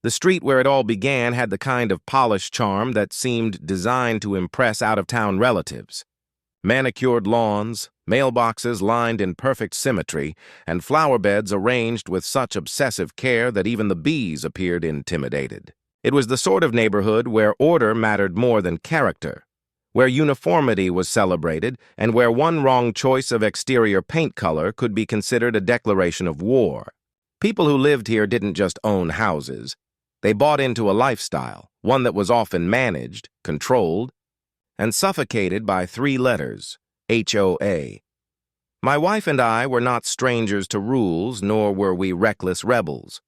The street where it all began had the kind of polished charm that seemed designed to impress out-of-town relatives. Manicured lawns, mailboxes lined in perfect symmetry, and flower beds arranged with such obsessive care that even the bees appeared intimidated. It was the sort of neighborhood where order mattered more than character, where uniformity was celebrated, and where one wrong choice of exterior paint color could be considered a declaration of war. People who lived here didn't just own houses. They bought into a lifestyle, one that was often managed, controlled, and suffocated by 3 letters, HOA. My wife and I were not strangers to rules, nor were we reckless rebels.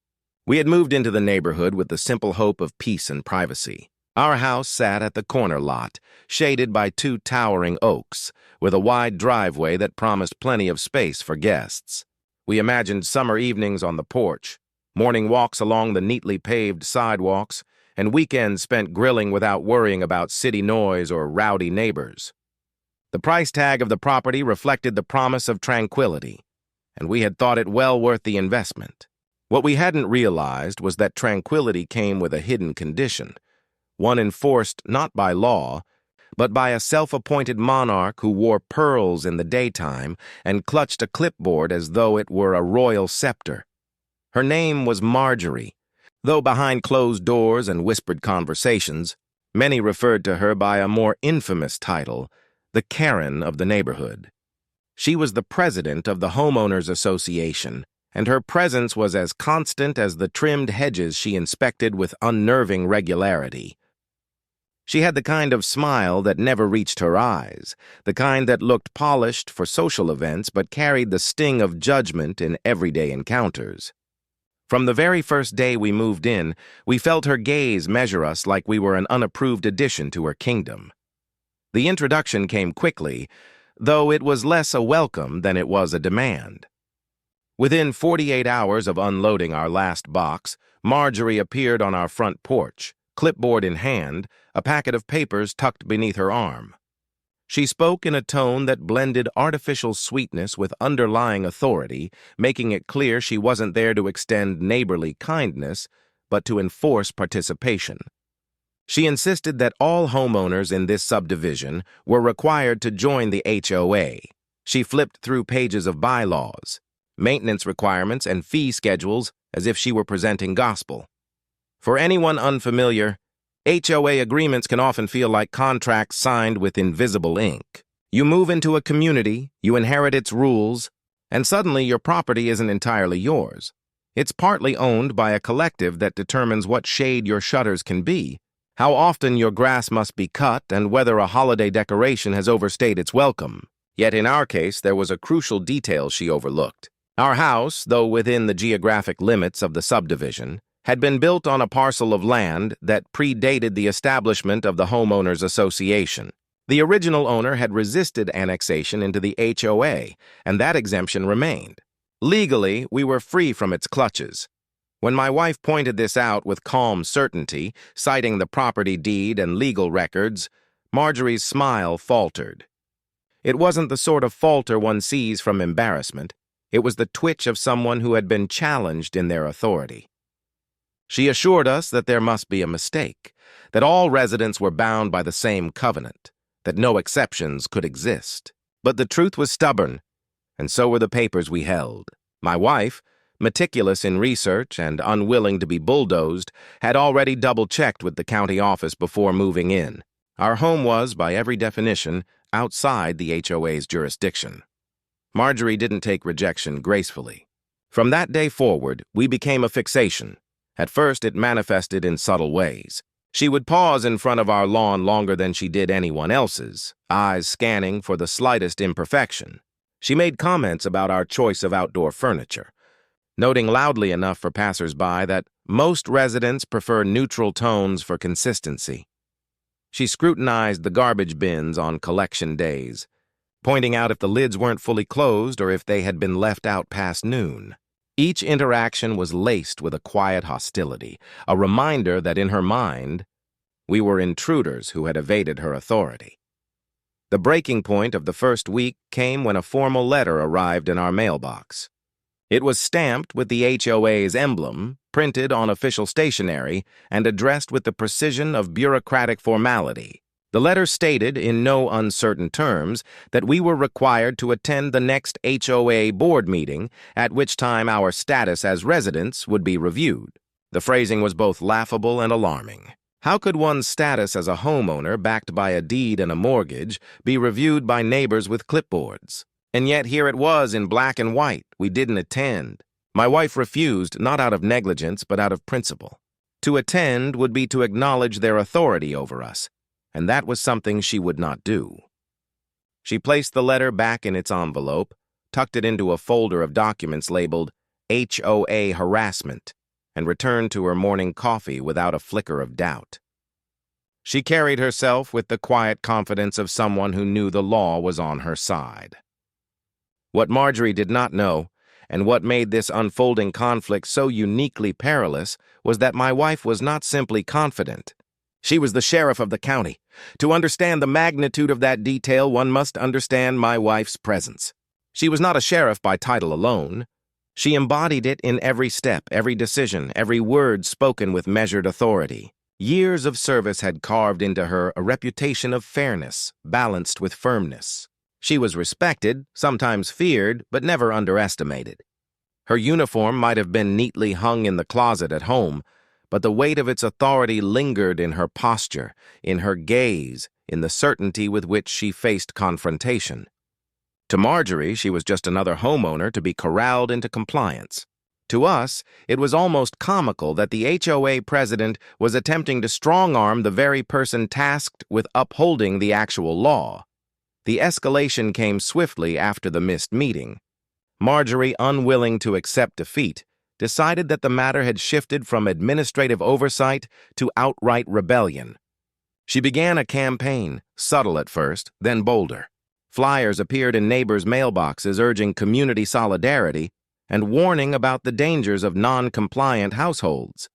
We had moved into the neighborhood with the simple hope of peace and privacy. Our house sat at the corner lot, shaded by 2 towering oaks, with a wide driveway that promised plenty of space for guests. We imagined summer evenings on the porch, morning walks along the neatly paved sidewalks, and weekends spent grilling without worrying about city noise or rowdy neighbors. The price tag of the property reflected the promise of tranquility, and we had thought it well worth the investment. What we hadn't realized was that tranquility came with a hidden condition, one enforced not by law, but by a self-appointed monarch who wore pearls in the daytime and clutched a clipboard as though it were a royal scepter. Her name was Marjorie, though behind closed doors and whispered conversations, many referred to her by a more infamous title, the Karen of the neighborhood. She was the president of the Homeowners Association, and her presence was as constant as the trimmed hedges she inspected with unnerving regularity. She had the kind of smile that never reached her eyes, the kind that looked polished for social events but carried the sting of judgment in everyday encounters. From the very first day we moved in, we felt her gaze measure us like we were an unapproved addition to her kingdom. The introduction came quickly, though it was less a welcome than it was a demand. Within 48 hours of unloading our last box, Marjorie appeared on our front porch, clipboard in hand, a packet of papers tucked beneath her arm. She spoke in a tone that blended artificial sweetness with underlying authority, making it clear she wasn't there to extend neighborly kindness, but to enforce participation. She insisted that all homeowners in this subdivision were required to join the HOA. She flipped through pages of bylaws, maintenance requirements, and fee schedules as if she were presenting gospel. For anyone unfamiliar, HOA agreements can often feel like contracts signed with invisible ink. You move into a community, you inherit its rules, and suddenly your property isn't entirely yours. It's partly owned by a collective that determines what shade your shutters can be, how often your grass must be cut, and whether a holiday decoration has overstayed its welcome. Yet in our case, there was a crucial detail she overlooked. Our house, though within the geographic limits of the subdivision, had been built on a parcel of land that predated the establishment of the Homeowners Association. The original owner had resisted annexation into the HOA, and that exemption remained. Legally, we were free from its clutches. When my wife pointed this out with calm certainty, citing the property deed and legal records, Marjorie's smile faltered. It wasn't the sort of falter one sees from embarrassment. It was the twitch of someone who had been challenged in their authority. She assured us that there must be a mistake, that all residents were bound by the same covenant, that no exceptions could exist. But the truth was stubborn, and so were the papers we held. My wife, meticulous in research and unwilling to be bulldozed, had already double-checked with the county office before moving in. Our home was, by every definition, outside the HOA's jurisdiction. Marjorie didn't take rejection gracefully. From that day forward, we became a fixation. At first, it manifested in subtle ways. She would pause in front of our lawn longer than she did anyone else's, eyes scanning for the slightest imperfection. She made comments about our choice of outdoor furniture, noting loudly enough for passers-by that most residents prefer neutral tones for consistency. She scrutinized the garbage bins on collection days, pointing out if the lids weren't fully closed or if they had been left out past noon. Each interaction was laced with a quiet hostility, a reminder that in her mind, we were intruders who had evaded her authority. The breaking point of the first week came when a formal letter arrived in our mailbox. It was stamped with the HOA's emblem, printed on official stationery and addressed with the precision of bureaucratic formality. The letter stated, in no uncertain terms, that we were required to attend the next HOA board meeting, at which time our status as residents would be reviewed. The phrasing was both laughable and alarming. How could one's status as a homeowner, backed by a deed and a mortgage, be reviewed by neighbors with clipboards? And yet here it was in black and white. We didn't attend. My wife refused, not out of negligence, but out of principle. To attend would be to acknowledge their authority over us, and that was something she would not do. She placed the letter back in its envelope, tucked it into a folder of documents labeled HOA harassment, and returned to her morning coffee without a flicker of doubt. She carried herself with the quiet confidence of someone who knew the law was on her side. What Marjorie did not know, and what made this unfolding conflict so uniquely perilous, was that my wife was not simply confident. She was the sheriff of the county. To understand the magnitude of that detail, one must understand my wife's presence. She was not a sheriff by title alone. She embodied it in every step, every decision, every word spoken with measured authority. Years of service had carved into her a reputation of fairness, balanced with firmness. She was respected, sometimes feared, but never underestimated. Her uniform might have been neatly hung in the closet at home, but the weight of its authority lingered in her posture, in her gaze, in the certainty with which she faced confrontation. To Marjorie, she was just another homeowner to be corralled into compliance. To us, it was almost comical that the HOA president was attempting to strong-arm the very person tasked with upholding the actual law. The escalation came swiftly after the missed meeting. Marjorie, unwilling to accept defeat, decided that the matter had shifted from administrative oversight to outright rebellion. She began a campaign, subtle at first, then bolder. Flyers appeared in neighbors' mailboxes urging community solidarity and warning about the dangers of non-compliant households.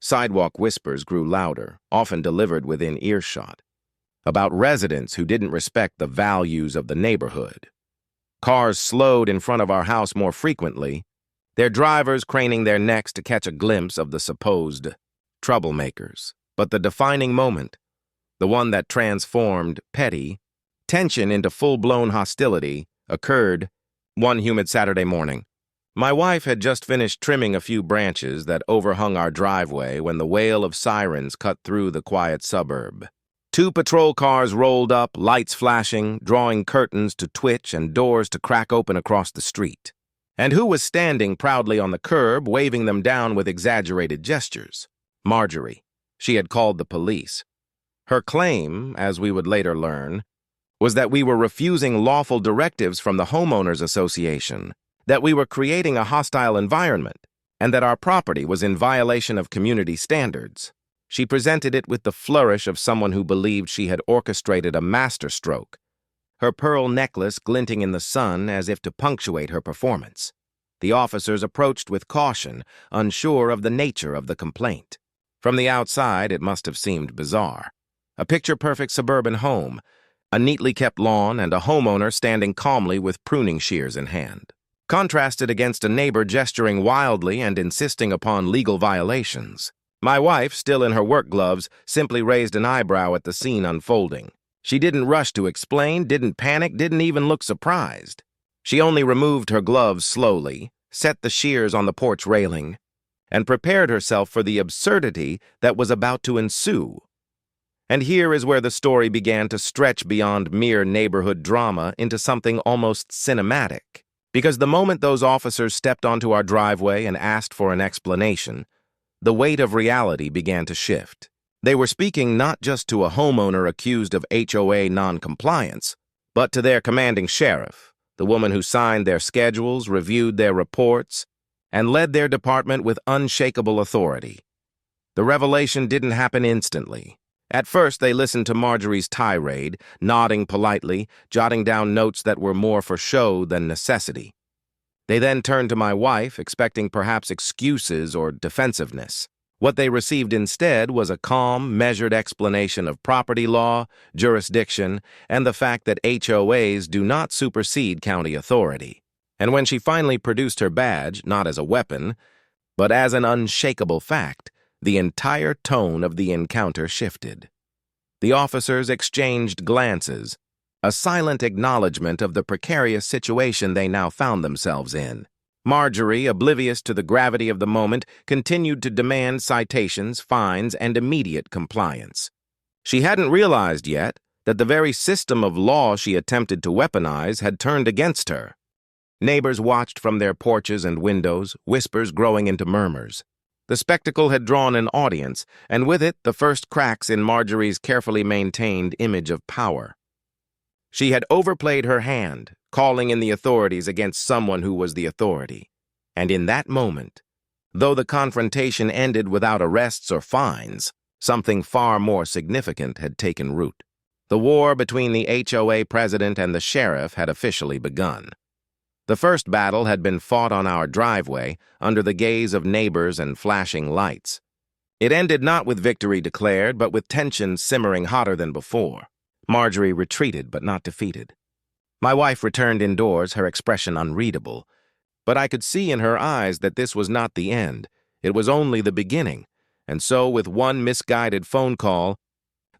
Sidewalk whispers grew louder, often delivered within earshot, about residents who didn't respect the values of the neighborhood. Cars slowed in front of our house more frequently, their drivers craning their necks to catch a glimpse of the supposed troublemakers. But the defining moment, the one that transformed petty tension into full-blown hostility, occurred one humid Saturday morning. My wife had just finished trimming a few branches that overhung our driveway when the wail of sirens cut through the quiet suburb. 2 patrol cars rolled up, lights flashing, drawing curtains to twitch and doors to crack open across the street. And who was standing proudly on the curb, waving them down with exaggerated gestures? Marjorie. She had called the police. Her claim, as we would later learn, was that we were refusing lawful directives from the Homeowners Association, that we were creating a hostile environment, and that our property was in violation of community standards. She presented it with the flourish of someone who believed she had orchestrated a masterstroke, her pearl necklace glinting in the sun as if to punctuate her performance. The officers approached with caution, unsure of the nature of the complaint. From the outside, it must have seemed bizarre. A picture-perfect suburban home, a neatly kept lawn, and a homeowner standing calmly with pruning shears in hand, contrasted against a neighbor gesturing wildly and insisting upon legal violations. My wife, still in her work gloves, simply raised an eyebrow at the scene unfolding. She didn't rush to explain, didn't panic, didn't even look surprised. She only removed her gloves slowly, set the shears on the porch railing, and prepared herself for the absurdity that was about to ensue. And here is where the story began to stretch beyond mere neighborhood drama into something almost cinematic. Because the moment those officers stepped onto our driveway and asked for an explanation, the weight of reality began to shift. They were speaking not just to a homeowner accused of HOA non-compliance, but to their commanding sheriff, the woman who signed their schedules, reviewed their reports, and led their department with unshakable authority. The revelation didn't happen instantly. At first, they listened to Marjorie's tirade, nodding politely, jotting down notes that were more for show than necessity. They then turned to my wife, expecting perhaps excuses or defensiveness. What they received instead was a calm, measured explanation of property law, jurisdiction, and the fact that HOAs do not supersede county authority. And when she finally produced her badge, not as a weapon, But as an unshakable fact, the entire tone of the encounter shifted. The officers exchanged glances, a silent acknowledgement of the precarious situation they now found themselves in. Marjorie, oblivious to the gravity of the moment, continued to demand citations, fines, and immediate compliance. She hadn't realized yet that the very system of law she attempted to weaponize had turned against her. Neighbors watched from their porches and windows, whispers growing into murmurs. The spectacle had drawn an audience, and with it the first cracks in Marjorie's carefully maintained image of power. She had overplayed her hand, calling in the authorities against someone who was the authority. And in that moment, though the confrontation ended without arrests or fines, something far more significant had taken root. The war between the HOA president and the sheriff had officially begun. The first battle had been fought on our driveway, under the gaze of neighbors and flashing lights. It ended not with victory declared, but with tension simmering hotter than before. Marjorie retreated, but not defeated. My wife returned indoors, her expression unreadable. But I could see in her eyes that this was not the end. It was only the beginning. And so, with one misguided phone call,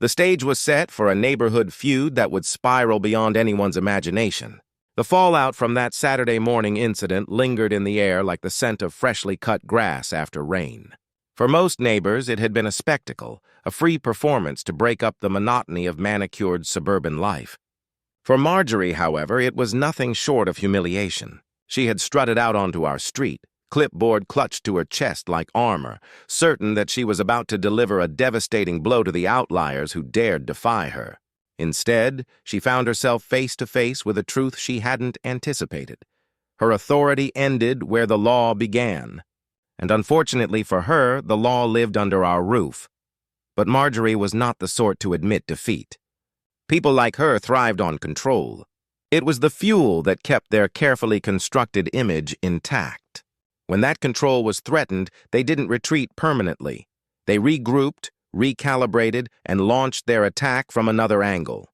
the stage was set for a neighborhood feud that would spiral beyond anyone's imagination. The fallout from that Saturday morning incident lingered in the air like the scent of freshly cut grass after rain. For most neighbors, it had been a spectacle, a free performance to break up the monotony of manicured suburban life. For Marjorie, however, it was nothing short of humiliation. She had strutted out onto our street, clipboard clutched to her chest like armor, certain that she was about to deliver a devastating blow to the outliers who dared defy her. Instead, she found herself face to face with a truth she hadn't anticipated. Her authority ended where the law began. And unfortunately for her, the law lived under our roof. But Marjorie was not the sort to admit defeat. People like her thrived on control. It was the fuel that kept their carefully constructed image intact. When that control was threatened, they didn't retreat permanently. They regrouped, recalibrated, and launched their attack from another angle.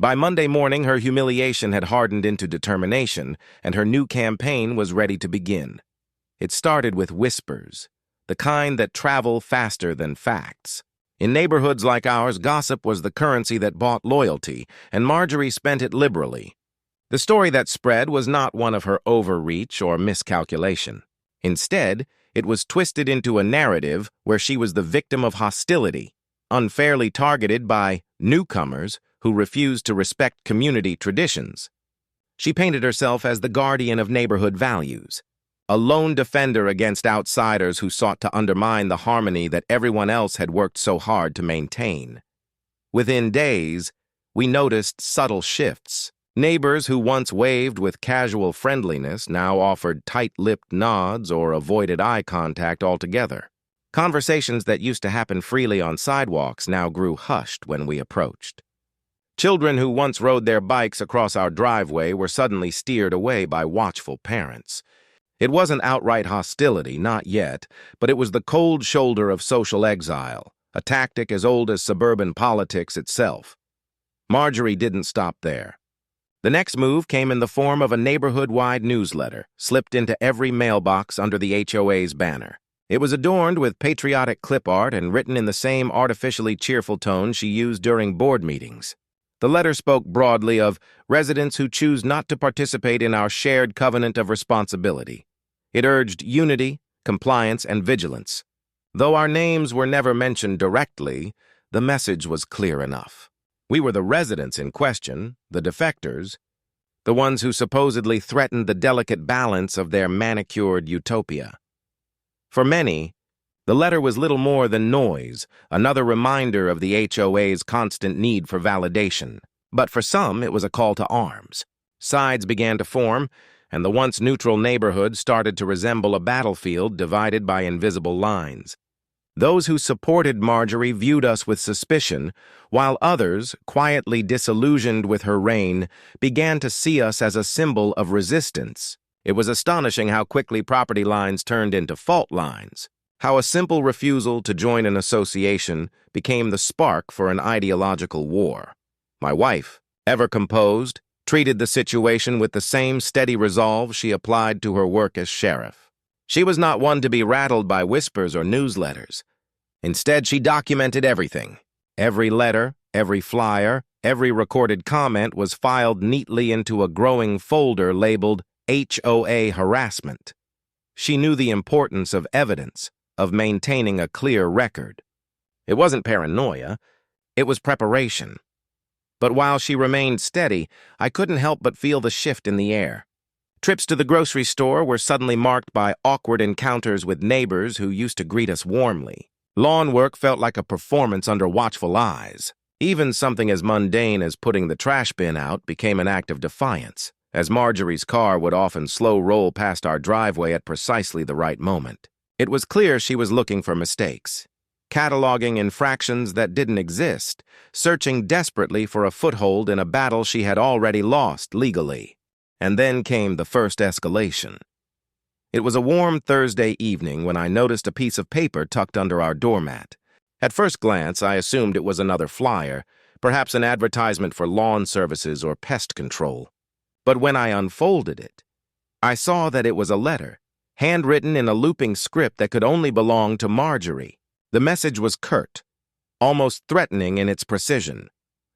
By Monday morning, her humiliation had hardened into determination, and her new campaign was ready to begin. It started with whispers, the kind that travel faster than facts. In neighborhoods like ours, gossip was the currency that bought loyalty, and Marjorie spent it liberally. The story that spread was not one of her overreach or miscalculation. Instead, it was twisted into a narrative where she was the victim of hostility, unfairly targeted by newcomers who refused to respect community traditions. She painted herself as the guardian of neighborhood values, a lone defender against outsiders who sought to undermine the harmony that everyone else had worked so hard to maintain. Within days, we noticed subtle shifts. Neighbors who once waved with casual friendliness now offered tight-lipped nods or avoided eye contact altogether. Conversations that used to happen freely on sidewalks now grew hushed when we approached. Children who once rode their bikes across our driveway were suddenly steered away by watchful parents. It wasn't outright hostility, not yet, but it was the cold shoulder of social exile, a tactic as old as suburban politics itself. Marjorie didn't stop there. The next move came in the form of a neighborhood-wide newsletter, slipped into every mailbox under the HOA's banner. It was adorned with patriotic clip art and written in the same artificially cheerful tone she used during board meetings. The letter spoke broadly of residents who choose not to participate in our shared covenant of responsibility. It urged unity, compliance, and vigilance. Though our names were never mentioned directly, the message was clear enough. We were the residents in question, the defectors, the ones who supposedly threatened the delicate balance of their manicured utopia. For many, the letter was little more than noise, another reminder of the HOA's constant need for validation. But for some, it was a call to arms. Sides began to form, and the once neutral neighborhood started to resemble a battlefield divided by invisible lines. Those who supported Marjorie viewed us with suspicion, while others, quietly disillusioned with her reign, began to see us as a symbol of resistance. It was astonishing how quickly property lines turned into fault lines, how a simple refusal to join an association became the spark for an ideological war. My wife, ever composed, treated the situation with the same steady resolve she applied to her work as sheriff. She was not one to be rattled by whispers or newsletters. Instead, she documented everything. Every letter, every flyer, every recorded comment was filed neatly into a growing folder labeled HOA harassment. She knew the importance of evidence, of maintaining a clear record. It wasn't paranoia, it was preparation. But while she remained steady, I couldn't help but feel the shift in the air. Trips to the grocery store were suddenly marked by awkward encounters with neighbors who used to greet us warmly. Lawn work felt like a performance under watchful eyes. Even something as mundane as putting the trash bin out became an act of defiance, as Marjorie's car would often slow roll past our driveway at precisely the right moment. It was clear she was looking for mistakes, cataloging infractions that didn't exist, searching desperately for a foothold in a battle she had already lost legally. And then came the first escalation. It was a warm Thursday evening when I noticed a piece of paper tucked under our doormat. At first glance, I assumed it was another flyer, perhaps an advertisement for lawn services or pest control. But when I unfolded it, I saw that it was a letter, handwritten in a looping script that could only belong to Marjorie. The message was curt, almost threatening in its precision.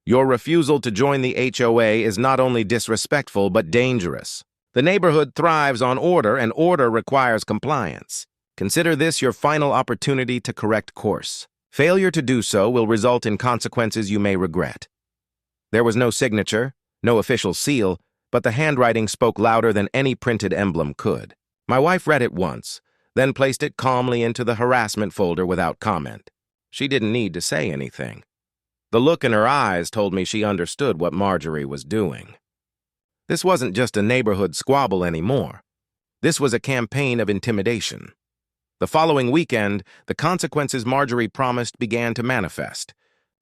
Your refusal to join the HOA is not only disrespectful but dangerous. The neighborhood thrives on order, and order requires compliance. Consider this your final opportunity to correct course. Failure to do so will result in consequences you may regret. There was no signature, no official seal, but the handwriting spoke louder than any printed emblem could. My wife read it once, then placed it calmly into the harassment folder without comment. She didn't need to say anything. The look in her eyes told me she understood what Marjorie was doing. This wasn't just a neighborhood squabble anymore. This was a campaign of intimidation. The following weekend, the consequences Marjorie promised began to manifest.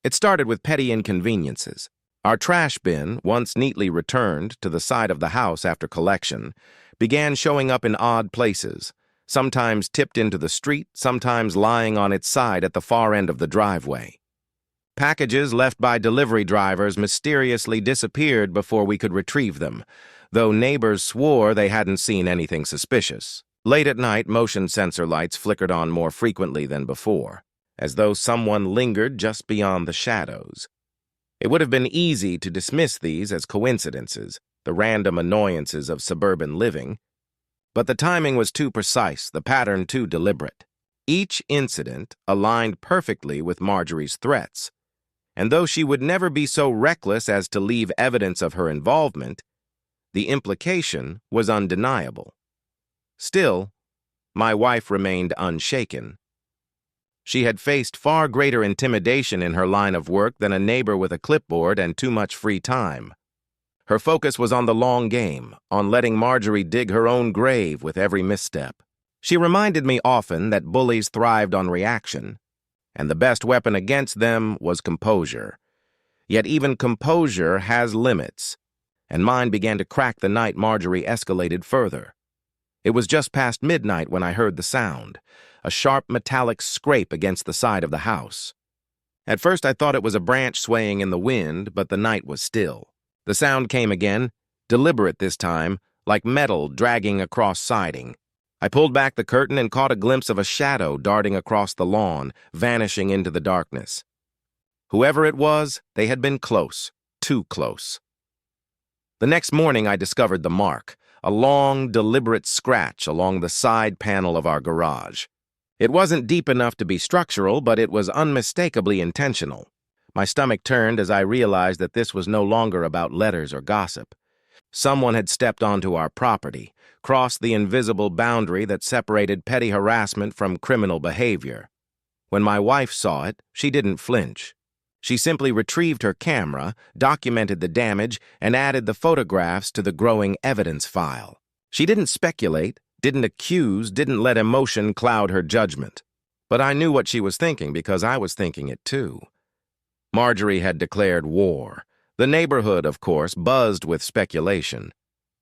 It started with petty inconveniences. Our trash bin, once neatly returned to the side of the house after collection, began showing up in odd places, sometimes tipped into the street, sometimes lying on its side at the far end of the driveway. Packages left by delivery drivers mysteriously disappeared before we could retrieve them, though neighbors swore they hadn't seen anything suspicious. Late at night, motion sensor lights flickered on more frequently than before, as though someone lingered just beyond the shadows. It would have been easy to dismiss these as coincidences, the random annoyances of suburban living, but the timing was too precise, the pattern too deliberate. Each incident aligned perfectly with Marjorie's threats, and though she would never be so reckless as to leave evidence of her involvement, the implication was undeniable. Still, my wife remained unshaken. She had faced far greater intimidation in her line of work than a neighbor with a clipboard and too much free time. Her focus was on the long game, on letting Marjorie dig her own grave with every misstep. She reminded me often that bullies thrived on reaction, and the best weapon against them was composure. Yet even composure has limits, and mine began to crack the night Marjorie escalated further. It was just past midnight when I heard the sound, a sharp metallic scrape against the side of the house. At first I thought it was a branch swaying in the wind, but the night was still. The sound came again, deliberate this time, like metal dragging across siding. I pulled back the curtain and caught a glimpse of a shadow darting across the lawn, vanishing into the darkness. Whoever it was, they had been close, too close. The next morning I discovered the mark, a long, deliberate scratch along the side panel of our garage. It wasn't deep enough to be structural, but it was unmistakably intentional. My stomach turned as I realized that this was no longer about letters or gossip. Someone had stepped onto our property, crossed the invisible boundary that separated petty harassment from criminal behavior. When my wife saw it, she didn't flinch. She simply retrieved her camera, documented the damage, and added the photographs to the growing evidence file. She didn't speculate, didn't accuse, didn't let emotion cloud her judgment. But I knew what she was thinking because I was thinking it too. Marjorie had declared war. The neighborhood, of course, buzzed with speculation.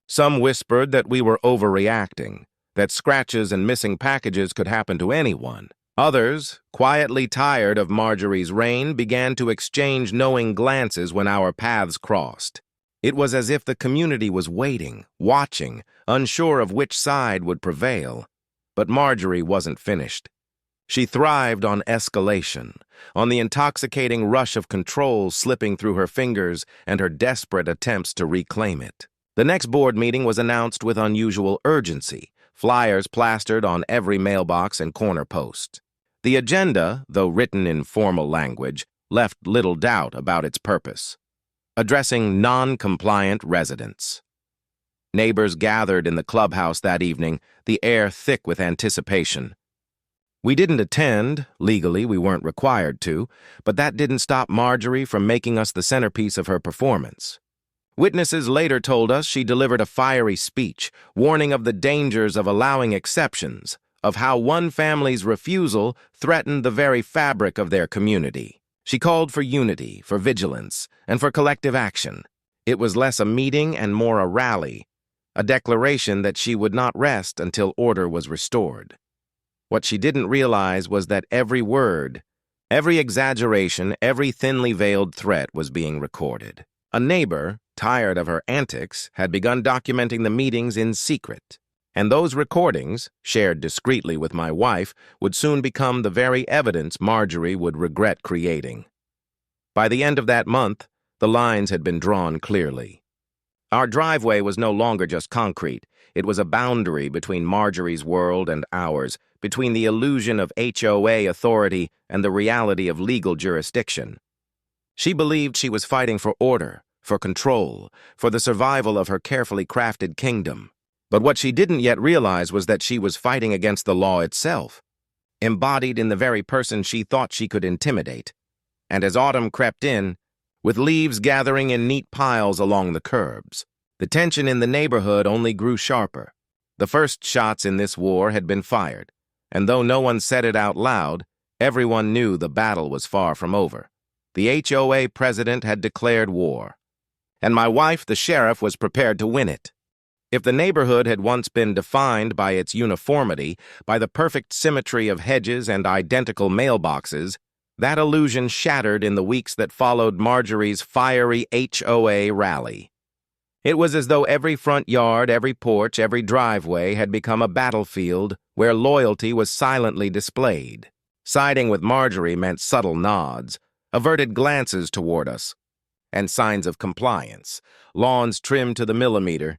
Some whispered that we were overreacting, that scratches and missing packages could happen to anyone. Others, quietly tired of Marjorie's reign, began to exchange knowing glances when our paths crossed. It was as if the community was waiting, watching, unsure of which side would prevail. But Marjorie wasn't finished. She thrived on escalation, on the intoxicating rush of control slipping through her fingers and her desperate attempts to reclaim it. The next board meeting was announced with unusual urgency, flyers plastered on every mailbox and corner post. The agenda, though written in formal language, left little doubt about its purpose: addressing non-compliant residents. Neighbors gathered in the clubhouse that evening, the air thick with anticipation. We didn't attend. Legally, we weren't required to, but that didn't stop Marjorie from making us the centerpiece of her performance. Witnesses later told us she delivered a fiery speech, warning of the dangers of allowing exceptions, of how one family's refusal threatened the very fabric of their community. She called for unity, for vigilance, and for collective action. It was less a meeting and more a rally, a declaration that she would not rest until order was restored. What she didn't realize was that every word, every exaggeration, every thinly veiled threat was being recorded. A neighbor, tired of her antics, had begun documenting the meetings in secret. And those recordings, shared discreetly with my wife, would soon become the very evidence Marjorie would regret creating. By the end of that month, the lines had been drawn clearly. Our driveway was no longer just concrete. It was a boundary between Marjorie's world and ours, between the illusion of HOA authority and the reality of legal jurisdiction. She believed she was fighting for order, for control, for the survival of her carefully crafted kingdom. But what she didn't yet realize was that she was fighting against the law itself, embodied in the very person she thought she could intimidate. And as autumn crept in, with leaves gathering in neat piles along the curbs, the tension in the neighborhood only grew sharper. The first shots in this war had been fired, and though no one said it out loud, everyone knew the battle was far from over. The HOA president had declared war, and my wife, the sheriff, was prepared to win it. If the neighborhood had once been defined by its uniformity, by the perfect symmetry of hedges and identical mailboxes, that illusion shattered in the weeks that followed Marjorie's fiery HOA rally. It was as though every front yard, every porch, every driveway had become a battlefield where loyalty was silently displayed. Siding with Marjorie meant subtle nods, averted glances toward us, and signs of compliance, lawns trimmed to the millimeter,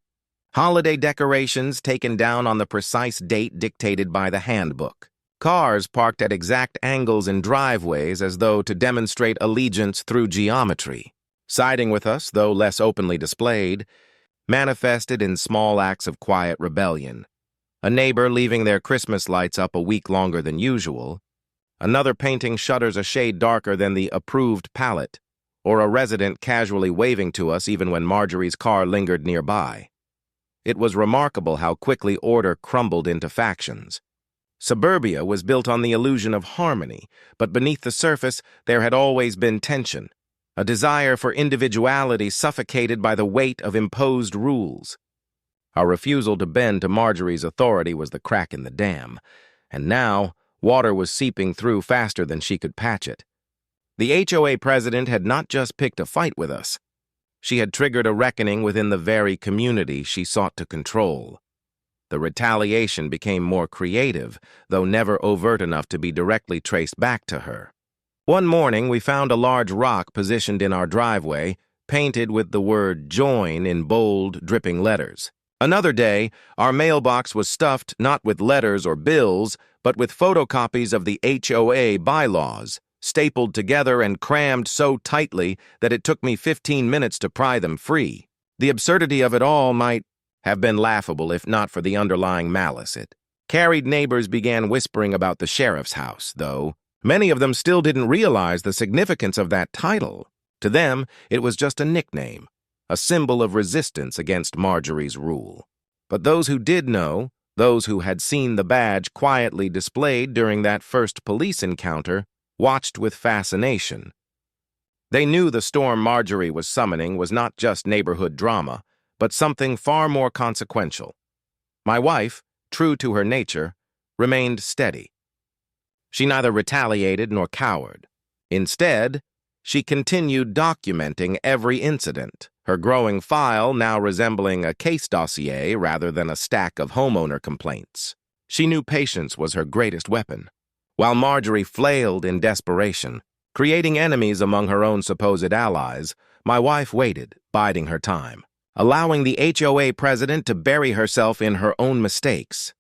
holiday decorations taken down on the precise date dictated by the handbook, cars parked at exact angles in driveways as though to demonstrate allegiance through geometry. Siding with us, though less openly displayed, manifested in small acts of quiet rebellion. A neighbor leaving their Christmas lights up a week longer than usual, another painting shutters a shade darker than the approved palette, or a resident casually waving to us even when Marjorie's car lingered nearby. It was remarkable how quickly order crumbled into factions. Suburbia was built on the illusion of harmony, but beneath the surface there had always been tension, a desire for individuality suffocated by the weight of imposed rules. Our refusal to bend to Marjorie's authority was the crack in the dam, and now water was seeping through faster than she could patch it. The HOA president had not just picked a fight with us. She had triggered a reckoning within the very community she sought to control. The retaliation became more creative, though never overt enough to be directly traced back to her. One morning, we found a large rock positioned in our driveway, painted with the word "Join" in bold, dripping letters. Another day, our mailbox was stuffed not with letters or bills, but with photocopies of the HOA bylaws, stapled together and crammed so tightly that it took me 15 minutes to pry them free. The absurdity of it all might have been laughable if not for the underlying malice. It carried neighbors began whispering about the sheriff's house, though many of them still didn't realize the significance of that title. To them, it was just a nickname, a symbol of resistance against Marjorie's rule. But those who did know, those who had seen the badge quietly displayed during that first police encounter, watched with fascination. They knew the storm Marjorie was summoning was not just neighborhood drama, but something far more consequential. My wife, true to her nature, remained steady. She neither retaliated nor cowered. Instead, she continued documenting every incident, her growing file now resembling a case dossier rather than a stack of homeowner complaints. She knew patience was her greatest weapon. While Marjorie flailed in desperation, creating enemies among her own supposed allies, my wife waited, biding her time, allowing the HOA president to bury herself in her own mistakes.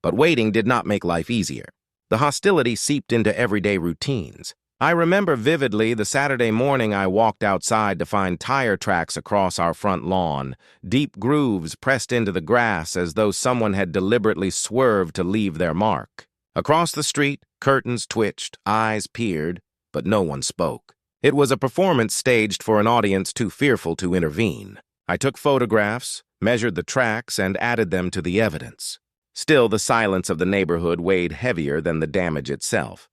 But waiting did not make life easier. The hostility seeped into everyday routines. I remember vividly the Saturday morning I walked outside to find tire tracks across our front lawn, deep grooves pressed into the grass as though someone had deliberately swerved to leave their mark. Across the street, curtains twitched, eyes peered, but no one spoke. It was a performance staged for an audience too fearful to intervene. I took photographs, measured the tracks, and added them to the evidence. Still, the silence of the neighborhood weighed heavier than the damage itself.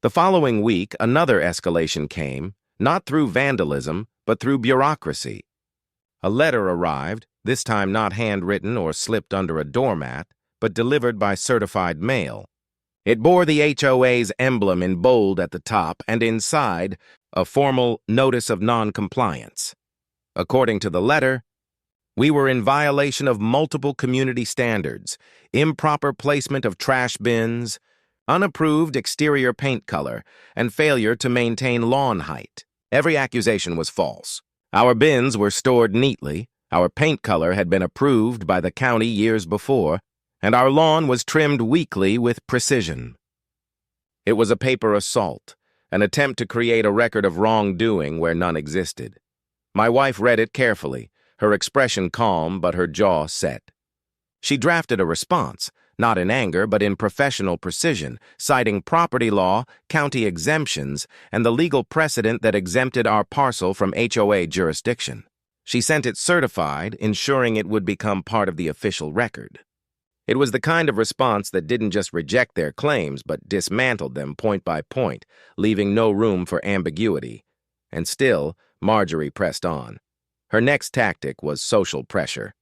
The following week, another escalation came, not through vandalism, but through bureaucracy. A letter arrived, this time not handwritten or slipped under a doormat, but delivered by certified mail. It bore the HOA's emblem in bold at the top, and inside, a formal notice of non-compliance. According to the letter, we were in violation of multiple community standards, improper placement of trash bins, unapproved exterior paint color, and failure to maintain lawn height. Every accusation was false. Our bins were stored neatly, our paint color had been approved by the county years before, and our lawn was trimmed weekly with precision. It was a paper assault, an attempt to create a record of wrongdoing where none existed. My wife read it carefully, her expression calm but her jaw set. She drafted a response, not in anger but in professional precision, citing property law, county exemptions, and the legal precedent that exempted our parcel from HOA jurisdiction. She sent it certified, ensuring it would become part of the official record. It was the kind of response that didn't just reject their claims but dismantled them point by point, leaving no room for ambiguity. And still, Marjorie pressed on. Her next tactic was social pressure.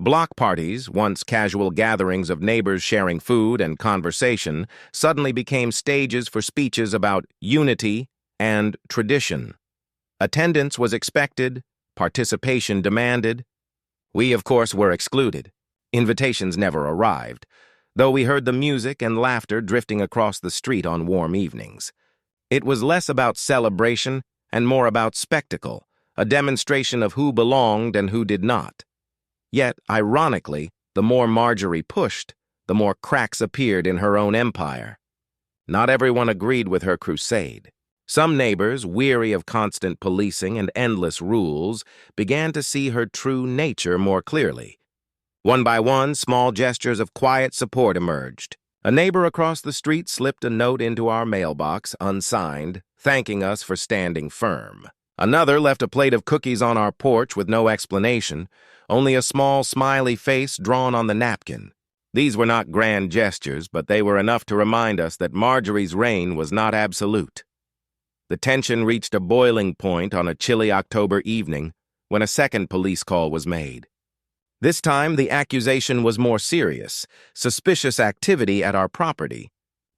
Block parties, once casual gatherings of neighbors sharing food and conversation, suddenly became stages for speeches about unity and tradition. Attendance was expected, participation demanded. We, of course, were excluded. Invitations never arrived, though we heard the music and laughter drifting across the street on warm evenings. It was less about celebration and more about spectacle, a demonstration of who belonged and who did not. Yet, ironically, the more Marjorie pushed, the more cracks appeared in her own empire. Not everyone agreed with her crusade. Some neighbors, weary of constant policing and endless rules, began to see her true nature more clearly. One by one, small gestures of quiet support emerged. A neighbor across the street slipped a note into our mailbox, unsigned, thanking us for standing firm. Another left a plate of cookies on our porch with no explanation, only a small smiley face drawn on the napkin. These were not grand gestures, but they were enough to remind us that Marjorie's reign was not absolute. The tension reached a boiling point on a chilly October evening when a second police call was made. This time, the accusation was more serious: suspicious activity at our property.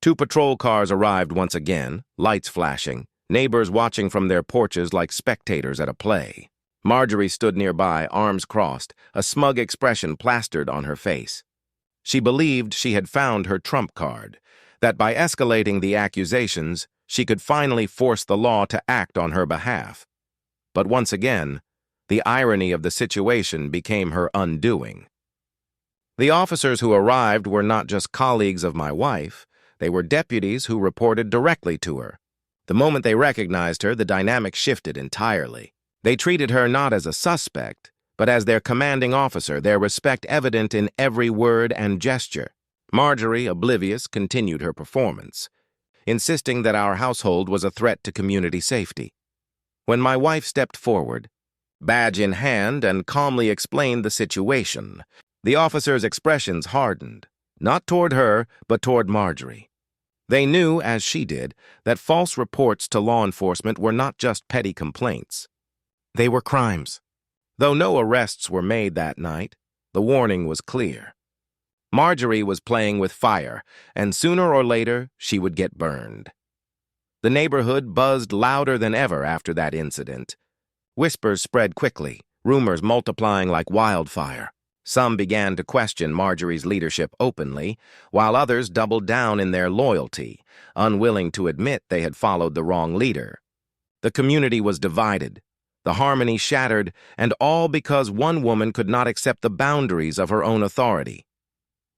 2 patrol cars arrived once again, lights flashing, neighbors watching from their porches like spectators at a play. Marjorie stood nearby, arms crossed, a smug expression plastered on her face. She believed she had found her trump card, that by escalating the accusations, she could finally force the law to act on her behalf. But once again, the irony of the situation became her undoing. The officers who arrived were not just colleagues of my wife, they were deputies who reported directly to her. The moment they recognized her, the dynamic shifted entirely. They treated her not as a suspect, but as their commanding officer, their respect evident in every word and gesture. Marjorie, oblivious, continued her performance, insisting that our household was a threat to community safety. When my wife stepped forward, badge in hand, and calmly explained the situation, the officers' expressions hardened, not toward her, but toward Marjorie. They knew, as she did, that false reports to law enforcement were not just petty complaints. They were crimes. Though no arrests were made that night, the warning was clear. Marjorie was playing with fire, and sooner or later she would get burned. The neighborhood buzzed louder than ever after that incident. Whispers spread quickly, rumors multiplying like wildfire. Some began to question Marjorie's leadership openly, while others doubled down in their loyalty, unwilling to admit they had followed the wrong leader. The community was divided, the harmony shattered, and all because one woman could not accept the boundaries of her own authority.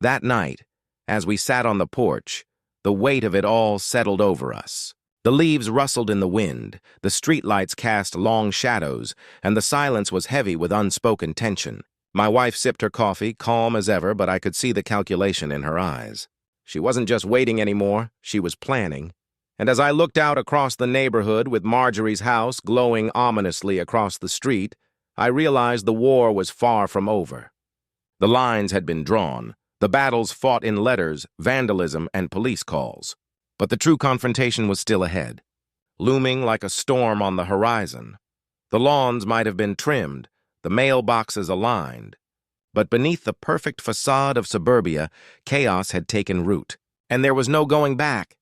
That night, as we sat on the porch, the weight of it all settled over us. The leaves rustled in the wind, the streetlights cast long shadows, and the silence was heavy with unspoken tension. My wife sipped her coffee, calm as ever, but I could see the calculation in her eyes. She wasn't just waiting anymore, she was planning. And as I looked out across the neighborhood with Marjorie's house glowing ominously across the street, I realized the war was far from over. The lines had been drawn, the battles fought in letters, vandalism, and police calls. But the true confrontation was still ahead, looming like a storm on the horizon. The lawns might have been trimmed, the mailboxes aligned, but beneath the perfect facade of suburbia, chaos had taken root, and there was no going back.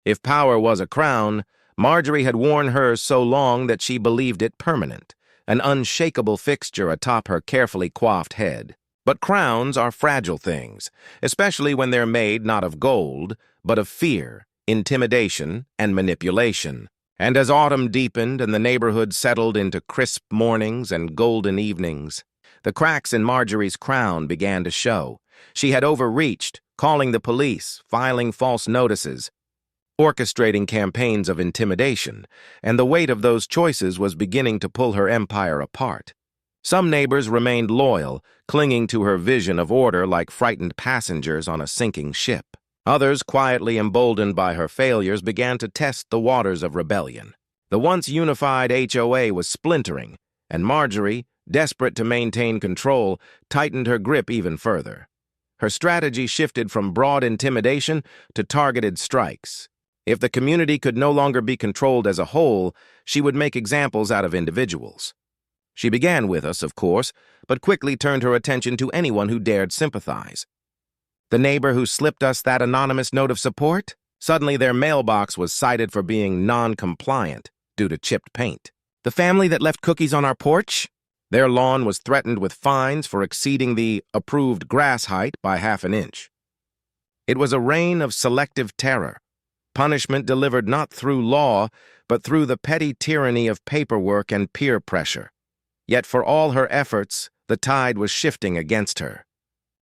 If power was a crown, Marjorie had worn hers so long that she believed it permanent, an unshakable fixture atop her carefully coiffed head. But crowns are fragile things, especially when they're made not of gold, but of fear, intimidation, and manipulation. And as autumn deepened and the neighborhood settled into crisp mornings and golden evenings, the cracks in Marjorie's crown began to show. She had overreached, calling the police, filing false notices, orchestrating campaigns of intimidation, and the weight of those choices was beginning to pull her empire apart. Some neighbors remained loyal, clinging to her vision of order like frightened passengers on a sinking ship. Others, quietly emboldened by her failures, began to test the waters of rebellion. The once unified HOA was splintering, and Marjorie, desperate to maintain control, tightened her grip even further. Her strategy shifted from broad intimidation to targeted strikes. If the community could no longer be controlled as a whole, she would make examples out of individuals. She began with us, of course, but quickly turned her attention to anyone who dared sympathize. The neighbor who slipped us that anonymous note of support? Suddenly their mailbox was cited for being non-compliant due to chipped paint. The family that left cookies on our porch? Their lawn was threatened with fines for exceeding the approved grass height by half an inch. It was a reign of selective terror, punishment delivered not through law, but through the petty tyranny of paperwork and peer pressure. Yet for all her efforts, the tide was shifting against her.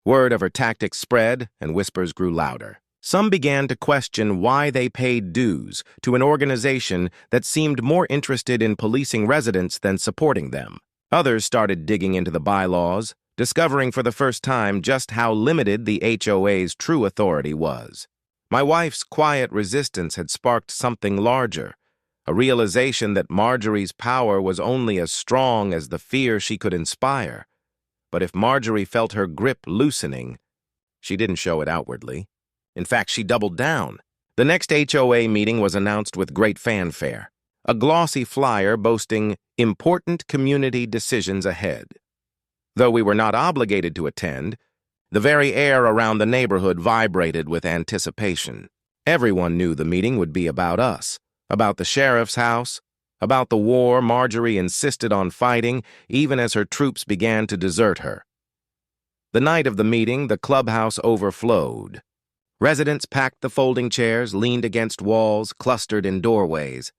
Word of her tactics spread, and whispers grew louder. Some began to question why they paid dues to an organization that seemed more interested in policing residents than supporting them. Others started digging into the bylaws, discovering for the first time just how limited the HOA's true authority was. My wife's quiet resistance had sparked something larger, a realization that Marjorie's power was only as strong as the fear she could inspire. But if Marjorie felt her grip loosening, she didn't show it outwardly. In fact, she doubled down. The next HOA meeting was announced with great fanfare, a glossy flyer boasting important community decisions ahead. Though we were not obligated to attend, the very air around the neighborhood vibrated with anticipation. Everyone knew the meeting would be about us, about the sheriff's house, about the war Marjorie insisted on fighting even as her troops began to desert her. The night of the meeting, the clubhouse overflowed. Residents packed the folding chairs, leaned against walls, clustered in doorways.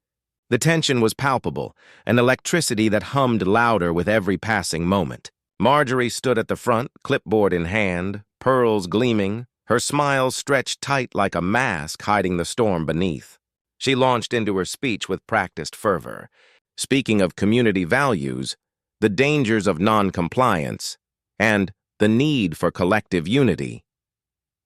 The tension was palpable, an electricity that hummed louder with every passing moment. Marjorie stood at the front, clipboard in hand, pearls gleaming, her smile stretched tight like a mask hiding the storm beneath. She launched into her speech with practiced fervor, speaking of community values, the dangers of non-compliance, and the need for collective unity.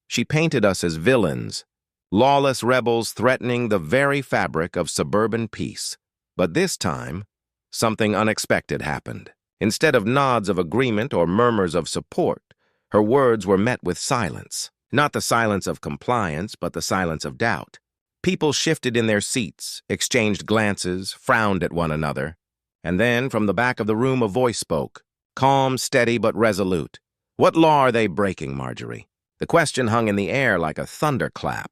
She painted us as villains, lawless rebels threatening the very fabric of suburban peace. But this time, something unexpected happened. Instead of nods of agreement or murmurs of support, her words were met with silence. Not the silence of compliance, but the silence of doubt. People shifted in their seats, exchanged glances, frowned at one another. And then, from the back of the room, a voice spoke, calm, steady, but resolute. "What law are they breaking, Marjorie?" The question hung in the air like a thunderclap.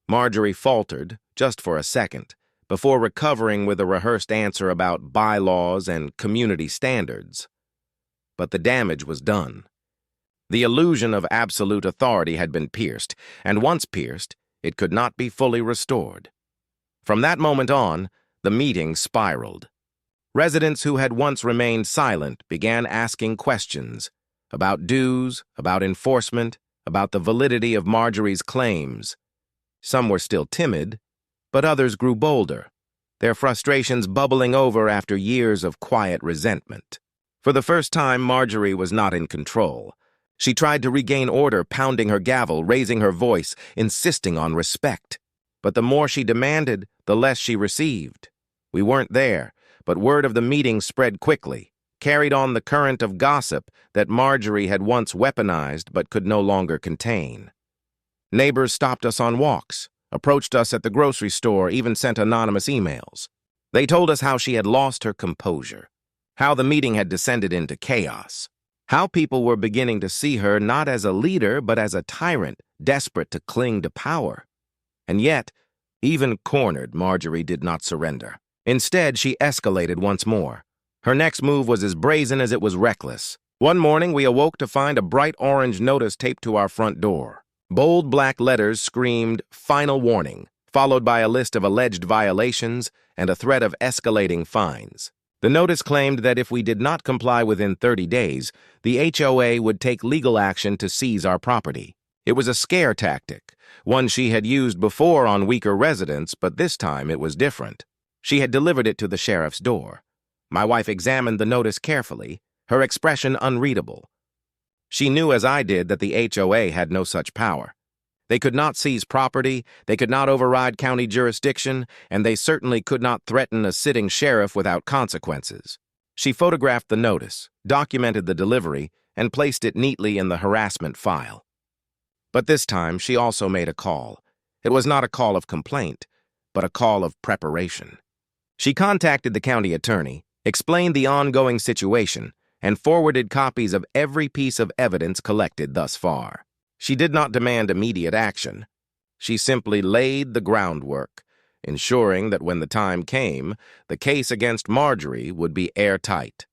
Marjorie faltered, just for a second, before recovering with a rehearsed answer about bylaws and community standards. But the damage was done. The illusion of absolute authority had been pierced, and once pierced, it could not be fully restored. From that moment on, the meeting spiraled. Residents who had once remained silent began asking questions about dues, about enforcement, about the validity of Marjorie's claims. Some were still timid, but others grew bolder, their frustrations bubbling over after years of quiet resentment. For the first time, Marjorie was not in control. She tried to regain order, pounding her gavel, raising her voice, insisting on respect. But the more she demanded, the less she received. We weren't there, but word of the meeting spread quickly, carried on the current of gossip that Marjorie had once weaponized but could no longer contain. Neighbors stopped us on walks, approached us at the grocery store, even sent anonymous emails. They told us how she had lost her composure, how the meeting had descended into chaos, how people were beginning to see her not as a leader but as a tyrant, desperate to cling to power. And yet, even cornered, Marjorie did not surrender. Instead, she escalated once more. Her next move was as brazen as it was reckless. One morning, we awoke to find a bright orange notice taped to our front door. Bold black letters screamed, "Final warning," followed by a list of alleged violations and a threat of escalating fines. The notice claimed that if we did not comply within 30 days, the HOA would take legal action to seize our property. It was a scare tactic, one she had used before on weaker residents, but this time it was different. She had delivered it to the sheriff's door. My wife examined the notice carefully, her expression unreadable. She knew as I did that the HOA had no such power. They could not seize property, they could not override county jurisdiction, and they certainly could not threaten a sitting sheriff without consequences. She photographed the notice, documented the delivery, and placed it neatly in the harassment file. But this time, she also made a call. It was not a call of complaint, but a call of preparation. She contacted the county attorney, explained the ongoing situation, and forwarded copies of every piece of evidence collected thus far. She did not demand immediate action. She simply laid the groundwork, ensuring that when the time came, the case against Marjorie would be airtight.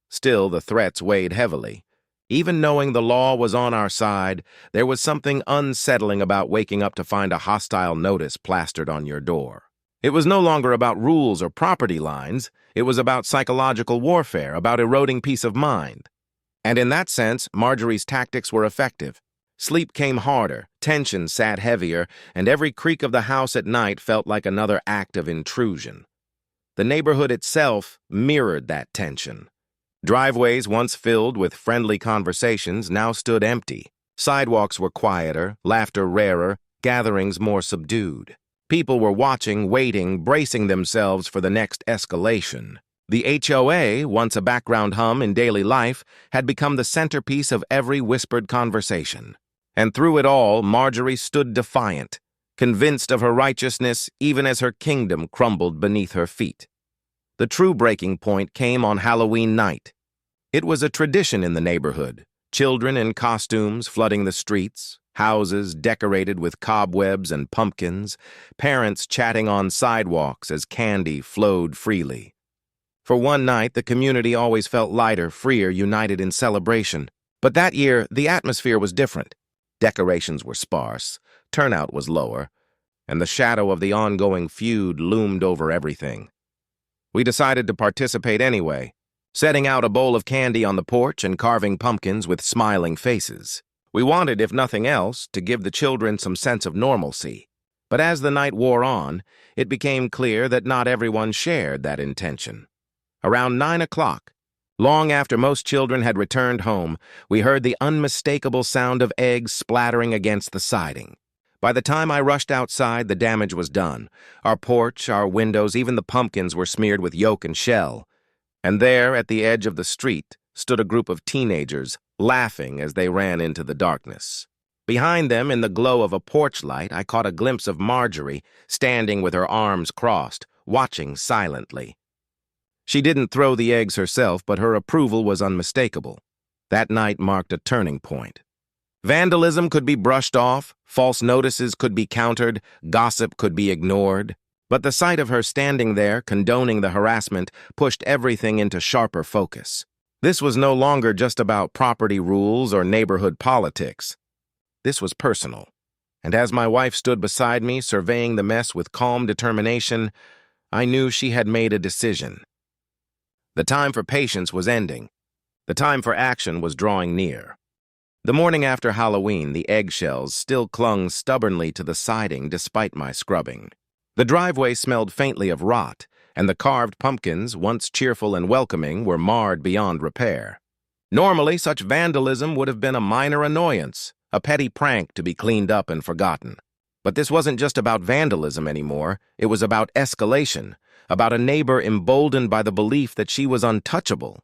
Still, the threats weighed heavily. Even knowing the law was on our side, there was something unsettling about waking up to find a hostile notice plastered on your door. It was no longer about rules or property lines. It was about psychological warfare, about eroding peace of mind. And in that sense, Marjorie's tactics were effective. Sleep came harder, tension sat heavier, and every creak of the house at night felt like another act of intrusion. The neighborhood itself mirrored that tension. Driveways once filled with friendly conversations now stood empty. Sidewalks were quieter, laughter rarer, gatherings more subdued. People were watching, waiting, bracing themselves for the next escalation. The HOA, once a background hum in daily life, had become the centerpiece of every whispered conversation. And through it all, Marjorie stood defiant, convinced of her righteousness even as her kingdom crumbled beneath her feet. The true breaking point came on Halloween night. It was a tradition in the neighborhood, children in costumes flooding the streets, houses decorated with cobwebs and pumpkins, parents chatting on sidewalks as candy flowed freely. For one night, the community always felt lighter, freer, united in celebration. But that year, the atmosphere was different. Decorations were sparse, turnout was lower, and the shadow of the ongoing feud loomed over everything. We decided to participate anyway, setting out a bowl of candy on the porch and carving pumpkins with smiling faces. We wanted, if nothing else, to give the children some sense of normalcy. But as the night wore on, it became clear that not everyone shared that intention. Around 9 o'clock, long after most children had returned home, we heard the unmistakable sound of eggs splattering against the siding. By the time I rushed outside, the damage was done. Our porch, our windows, even the pumpkins were smeared with yolk and shell. And there, at the edge of the street, stood a group of teenagers, laughing as they ran into the darkness. Behind them, in the glow of a porch light, I caught a glimpse of Marjorie, standing with her arms crossed, watching silently. She didn't throw the eggs herself, but her approval was unmistakable. That night marked a turning point. Vandalism could be brushed off, false notices could be countered, gossip could be ignored. But the sight of her standing there, condoning the harassment, pushed everything into sharper focus. This was no longer just about property rules or neighborhood politics. This was personal. And as my wife stood beside me, surveying the mess with calm determination, I knew she had made a decision. The time for patience was ending. The time for action was drawing near. The morning after Halloween, the eggshells still clung stubbornly to the siding despite my scrubbing. The driveway smelled faintly of rot, and the carved pumpkins, once cheerful and welcoming, were marred beyond repair. Normally, such vandalism would have been a minor annoyance, a petty prank to be cleaned up and forgotten. But this wasn't just about vandalism anymore. It was about escalation, about a neighbor emboldened by the belief that she was untouchable.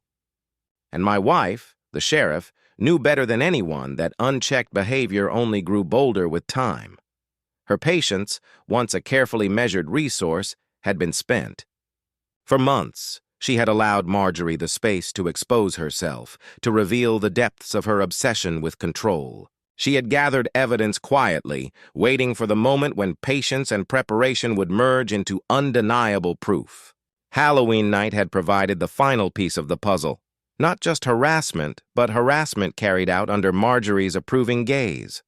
And my wife, the sheriff, knew better than anyone that unchecked behavior only grew bolder with time. Her patience, once a carefully measured resource, had been spent. For months, she had allowed Marjorie the space to expose herself, to reveal the depths of her obsession with control. She had gathered evidence quietly, waiting for the moment when patience and preparation would merge into undeniable proof. Halloween night had provided the final piece of the puzzle. Not just harassment, but harassment carried out under Marjorie's approving gaze.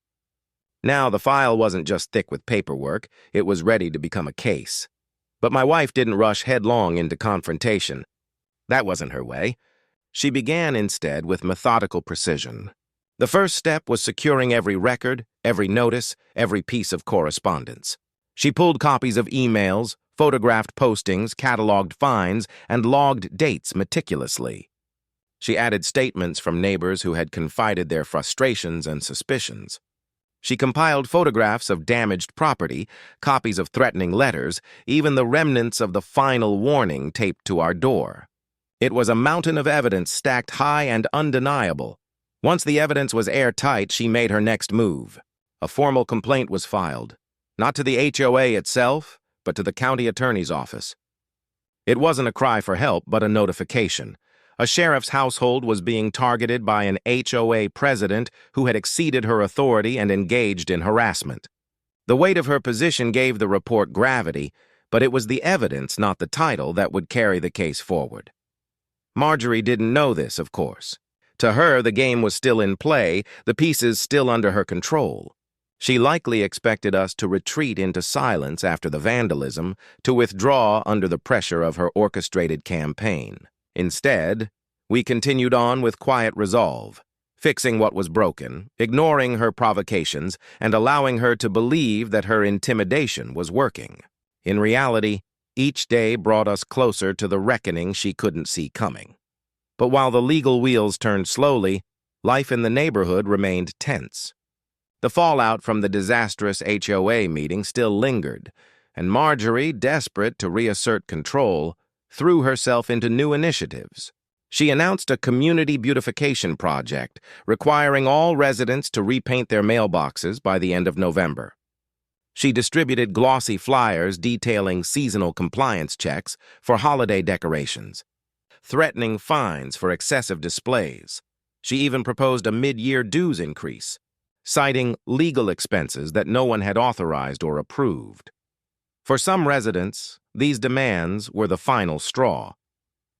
Now the file wasn't just thick with paperwork, it was ready to become a case. But my wife didn't rush headlong into confrontation. That wasn't her way. She began instead with methodical precision. The first step was securing every record, every notice, every piece of correspondence. She pulled copies of emails, photographed postings, cataloged fines, and logged dates meticulously. She added statements from neighbors who had confided their frustrations and suspicions. She compiled photographs of damaged property, copies of threatening letters, even the remnants of the final warning taped to our door. It was a mountain of evidence stacked high and undeniable. Once the evidence was airtight, she made her next move. A formal complaint was filed, not to the HOA itself, but to the county attorney's office. It wasn't a cry for help, but a notification. A sheriff's household was being targeted by an HOA president who had exceeded her authority and engaged in harassment. The weight of her position gave the report gravity, but it was the evidence, not the title, that would carry the case forward. Marjorie didn't know this, of course. To her, the game was still in play, the pieces still under her control. She likely expected us to retreat into silence after the vandalism, to withdraw under the pressure of her orchestrated campaign. Instead, we continued on with quiet resolve, fixing what was broken, ignoring her provocations, and allowing her to believe that her intimidation was working. In reality, each day brought us closer to the reckoning she couldn't see coming. But while the legal wheels turned slowly, life in the neighborhood remained tense. The fallout from the disastrous HOA meeting still lingered, and Marjorie, desperate to reassert control, threw herself into new initiatives. She announced a community beautification project requiring all residents to repaint their mailboxes by the end of November. She distributed glossy flyers detailing seasonal compliance checks for holiday decorations, threatening fines for excessive displays. She even proposed a mid-year dues increase, citing legal expenses that no one had authorized or approved. For some residents, these demands were the final straw.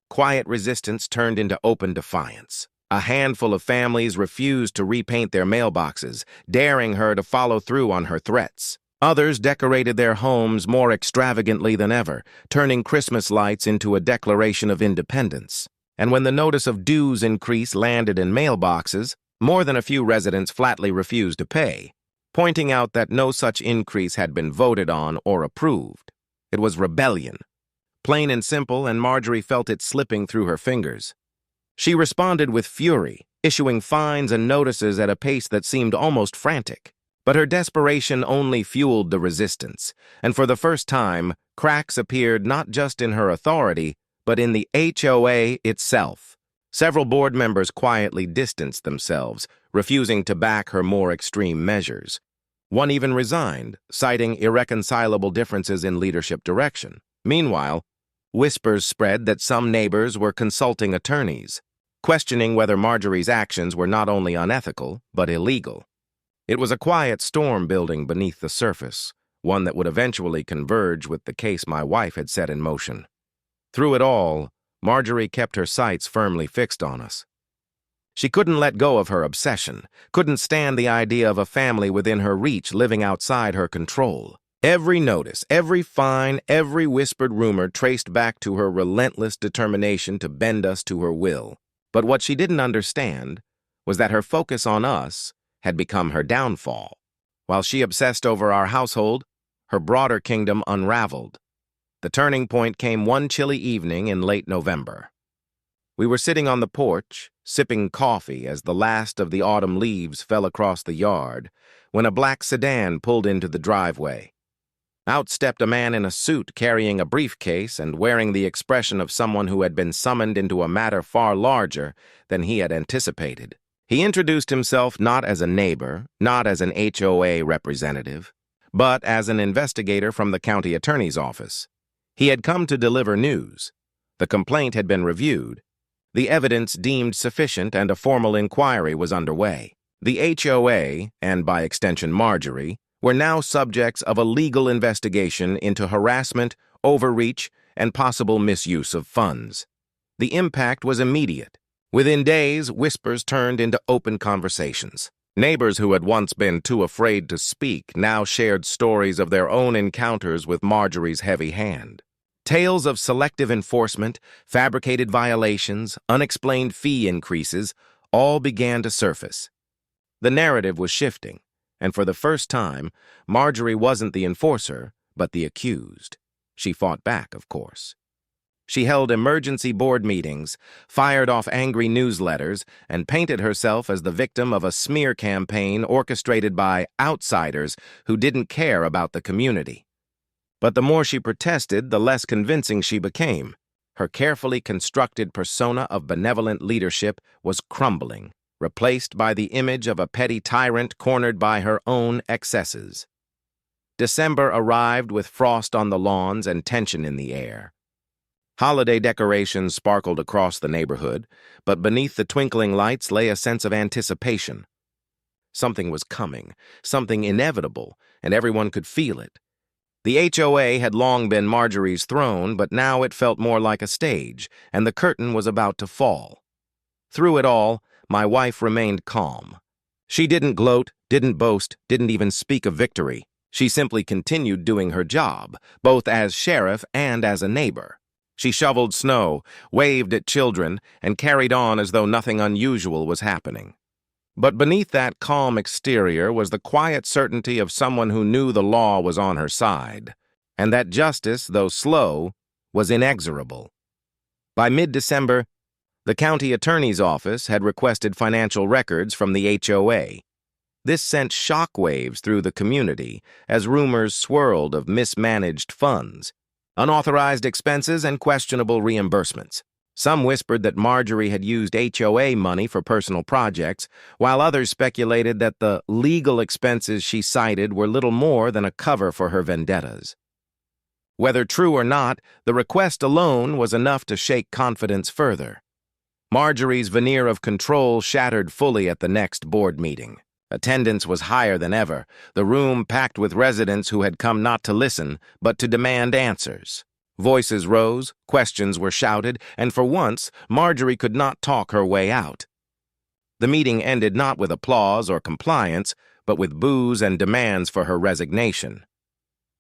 Quiet resistance turned into open defiance. A handful of families refused to repaint their mailboxes, daring her to follow through on her threats. Others decorated their homes more extravagantly than ever, turning Christmas lights into a declaration of independence. And when the notice of dues increase landed in mailboxes, more than a few residents flatly refused to pay, pointing out that no such increase had been voted on or approved. It was rebellion. Plain and simple, and Marjorie felt it slipping through her fingers. She responded with fury, issuing fines and notices at a pace that seemed almost frantic. But her desperation only fueled the resistance, and for the first time, cracks appeared not just in her authority, but in the HOA itself. Several board members quietly distanced themselves, refusing to back her more extreme measures. One even resigned, citing irreconcilable differences in leadership direction. Meanwhile, whispers spread that some neighbors were consulting attorneys, questioning whether Marjorie's actions were not only unethical, but illegal. It was a quiet storm building beneath the surface, one that would eventually converge with the case my wife had set in motion. Through it all, Marjorie kept her sights firmly fixed on us. She couldn't let go of her obsession, couldn't stand the idea of a family within her reach living outside her control. Every notice, every fine, every whispered rumor traced back to her relentless determination to bend us to her will. But what she didn't understand was that her focus on us had become her downfall. While she obsessed over our household, her broader kingdom unraveled. The turning point came one chilly evening in late November. We were sitting on the porch, sipping coffee as the last of the autumn leaves fell across the yard, when a black sedan pulled into the driveway. Out stepped a man in a suit carrying a briefcase and wearing the expression of someone who had been summoned into a matter far larger than he had anticipated. He introduced himself not as a neighbor, not as an HOA representative, but as an investigator from the county attorney's office. He had come to deliver news. The complaint had been reviewed, the evidence deemed sufficient, and a formal inquiry was underway. The HOA, and by extension Marjorie, were now subjects of a legal investigation into harassment, overreach, and possible misuse of funds. The impact was immediate. Within days, whispers turned into open conversations. Neighbors who had once been too afraid to speak now shared stories of their own encounters with Marjorie's heavy hand. Tales of selective enforcement, fabricated violations, unexplained fee increases, all began to surface. The narrative was shifting, and for the first time, Marjorie wasn't the enforcer, but the accused. She fought back, of course. She held emergency board meetings, fired off angry newsletters, and painted herself as the victim of a smear campaign orchestrated by outsiders who didn't care about the community. But the more she protested, the less convincing she became. Her carefully constructed persona of benevolent leadership was crumbling, replaced by the image of a petty tyrant cornered by her own excesses. December arrived with frost on the lawns and tension in the air. Holiday decorations sparkled across the neighborhood, but beneath the twinkling lights lay a sense of anticipation. Something was coming, something inevitable, and everyone could feel it. The HOA had long been Marjorie's throne, but now it felt more like a stage, and the curtain was about to fall. Through it all, my wife remained calm. She didn't gloat, didn't boast, didn't even speak of victory. She simply continued doing her job, both as sheriff and as a neighbor. She shoveled snow, waved at children, and carried on as though nothing unusual was happening. But beneath that calm exterior was the quiet certainty of someone who knew the law was on her side, and that justice, though slow, was inexorable. By mid-December, the county attorney's office had requested financial records from the HOA. This sent shockwaves through the community as rumors swirled of mismanaged funds, unauthorized expenses, and questionable reimbursements. Some whispered that Marjorie had used HOA money for personal projects, while others speculated that the legal expenses she cited were little more than a cover for her vendettas. Whether true or not, the request alone was enough to shake confidence further. Marjorie's veneer of control shattered fully at the next board meeting. Attendance was higher than ever, the room packed with residents who had come not to listen, but to demand answers. Voices rose, questions were shouted, and for once, Marjorie could not talk her way out. The meeting ended not with applause or compliance, but with boos and demands for her resignation.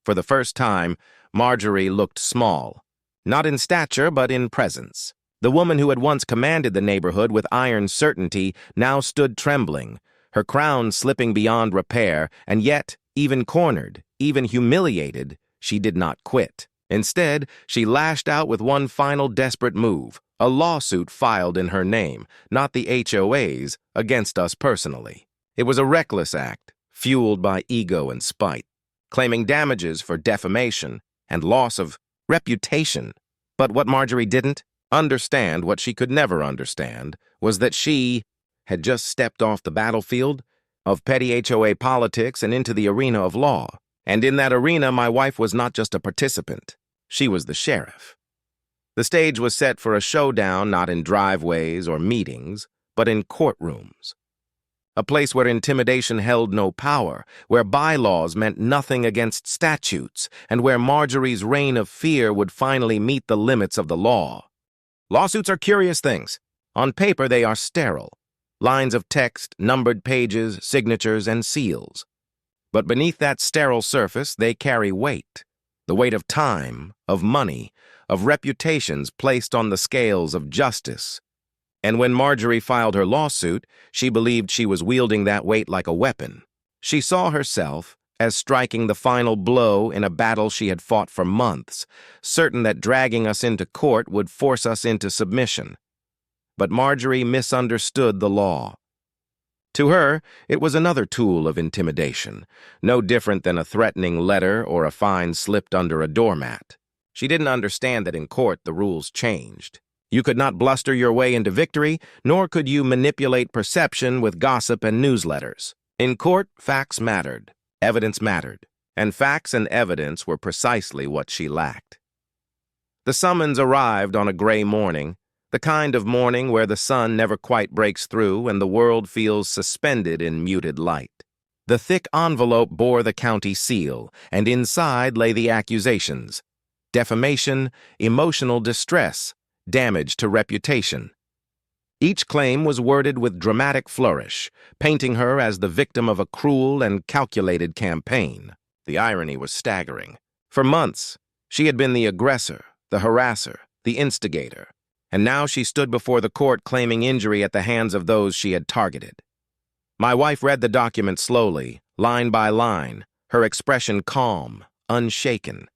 For the first time, Marjorie looked small, not in stature but in presence. The woman who had once commanded the neighborhood with iron certainty now stood trembling, her crown slipping beyond repair, and yet, even cornered, even humiliated, she did not quit. Instead, she lashed out with one final desperate move, a lawsuit filed in her name, not the HOA's, against us personally. It was a reckless act, fueled by ego and spite, claiming damages for defamation and loss of reputation. But what Marjorie didn't understand, what she could never understand, was that she had just stepped off the battlefield of petty HOA politics and into the arena of law. And in that arena, my wife was not just a participant. She was the sheriff. The stage was set for a showdown not in driveways or meetings, but in courtrooms. A place where intimidation held no power, where bylaws meant nothing against statutes, and where Marjorie's reign of fear would finally meet the limits of the law. Lawsuits are curious things. On paper, they are sterile. Lines of text, numbered pages, signatures, and seals. But beneath that sterile surface, they carry weight. The weight of time, of money, of reputations placed on the scales of justice. And when Marjorie filed her lawsuit, she believed she was wielding that weight like a weapon. She saw herself as striking the final blow in a battle she had fought for months, certain that dragging us into court would force us into submission. But Marjorie misunderstood the law. To her, it was another tool of intimidation, no different than a threatening letter or a fine slipped under a doormat. She didn't understand that in court the rules changed. You could not bluster your way into victory, nor could you manipulate perception with gossip and newsletters. In court, facts mattered, evidence mattered, and facts and evidence were precisely what she lacked. The summons arrived on a gray morning, the kind of morning where the sun never quite breaks through and the world feels suspended in muted light. The thick envelope bore the county seal, and inside lay the accusations: defamation, emotional distress, damage to reputation. Each claim was worded with dramatic flourish, painting her as the victim of a cruel and calculated campaign. The irony was staggering. For months, she had been the aggressor, the harasser, the instigator, and now she stood before the court claiming injury at the hands of those she had targeted. My wife read the document slowly, line by line, her expression calm, unshaken.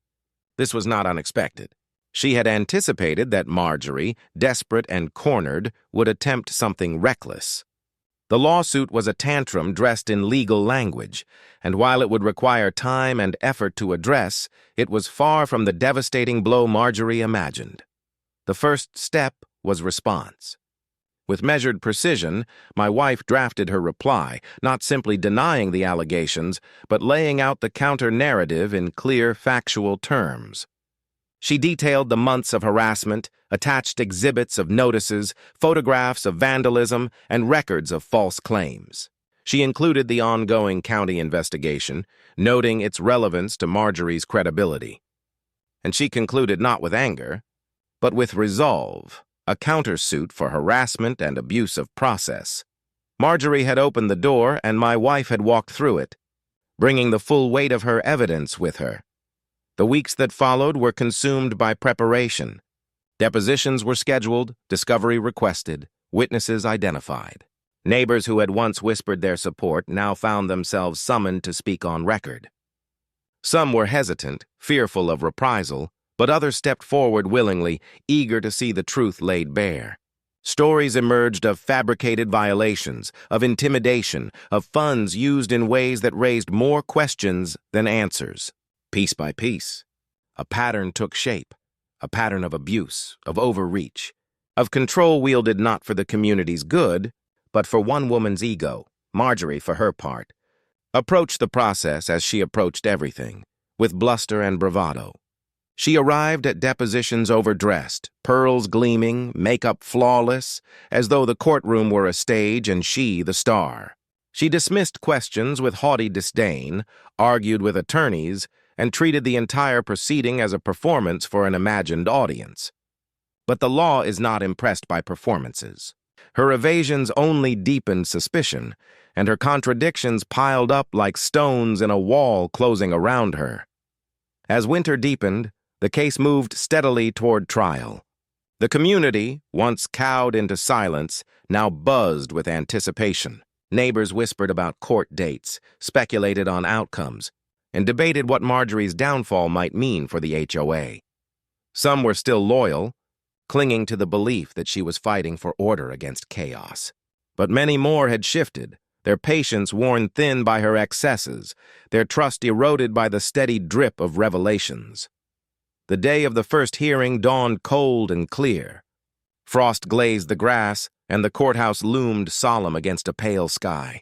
This was not unexpected. She had anticipated that Marjorie, desperate and cornered, would attempt something reckless. The lawsuit was a tantrum dressed in legal language, and while it would require time and effort to address, it was far from the devastating blow Marjorie imagined. The first step was response. With measured precision, my wife drafted her reply, not simply denying the allegations, but laying out the counter-narrative in clear, factual terms. She detailed the months of harassment, attached exhibits of notices, photographs of vandalism, and records of false claims. She included the ongoing county investigation, noting its relevance to Marjorie's credibility. And she concluded not with anger, but with resolve, a countersuit for harassment and abuse of process. Marjorie had opened the door, and my wife had walked through it, bringing the full weight of her evidence with her. The weeks that followed were consumed by preparation. Depositions were scheduled, discovery requested, witnesses identified. Neighbors who had once whispered their support now found themselves summoned to speak on record. Some were hesitant, fearful of reprisal, but others stepped forward willingly, eager to see the truth laid bare. Stories emerged of fabricated violations, of intimidation, of funds used in ways that raised more questions than answers. Piece by piece, a pattern took shape, a pattern of abuse, of overreach, of control wielded not for the community's good, but for one woman's ego. Marjorie, for her part, approached the process as she approached everything, with bluster and bravado. She arrived at depositions overdressed, pearls gleaming, makeup flawless, as though the courtroom were a stage and she the star. She dismissed questions with haughty disdain, argued with attorneys, and treated the entire proceeding as a performance for an imagined audience. But the law is not impressed by performances. Her evasions only deepened suspicion, and her contradictions piled up like stones in a wall closing around her. As winter deepened, the case moved steadily toward trial. The community, once cowed into silence, now buzzed with anticipation. Neighbors whispered about court dates, speculated on outcomes, and debated what Marjorie's downfall might mean for the HOA. Some were still loyal, clinging to the belief that she was fighting for order against chaos. But many more had shifted, their patience worn thin by her excesses, their trust eroded by the steady drip of revelations. The day of the first hearing dawned cold and clear. Frost glazed the grass, and the courthouse loomed solemn against a pale sky.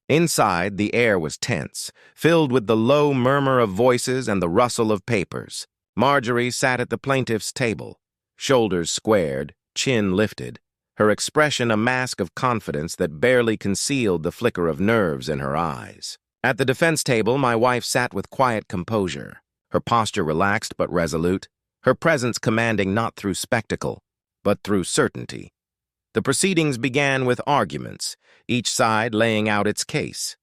Inside, the air was tense, filled with the low murmur of voices and the rustle of papers. Marjorie sat at the plaintiff's table, shoulders squared, chin lifted, her expression a mask of confidence that barely concealed the flicker of nerves in her eyes. At the defense table, my wife sat with quiet composure, her posture relaxed but resolute, her presence commanding not through spectacle, but through certainty. The proceedings began with arguments, each side laying out its case.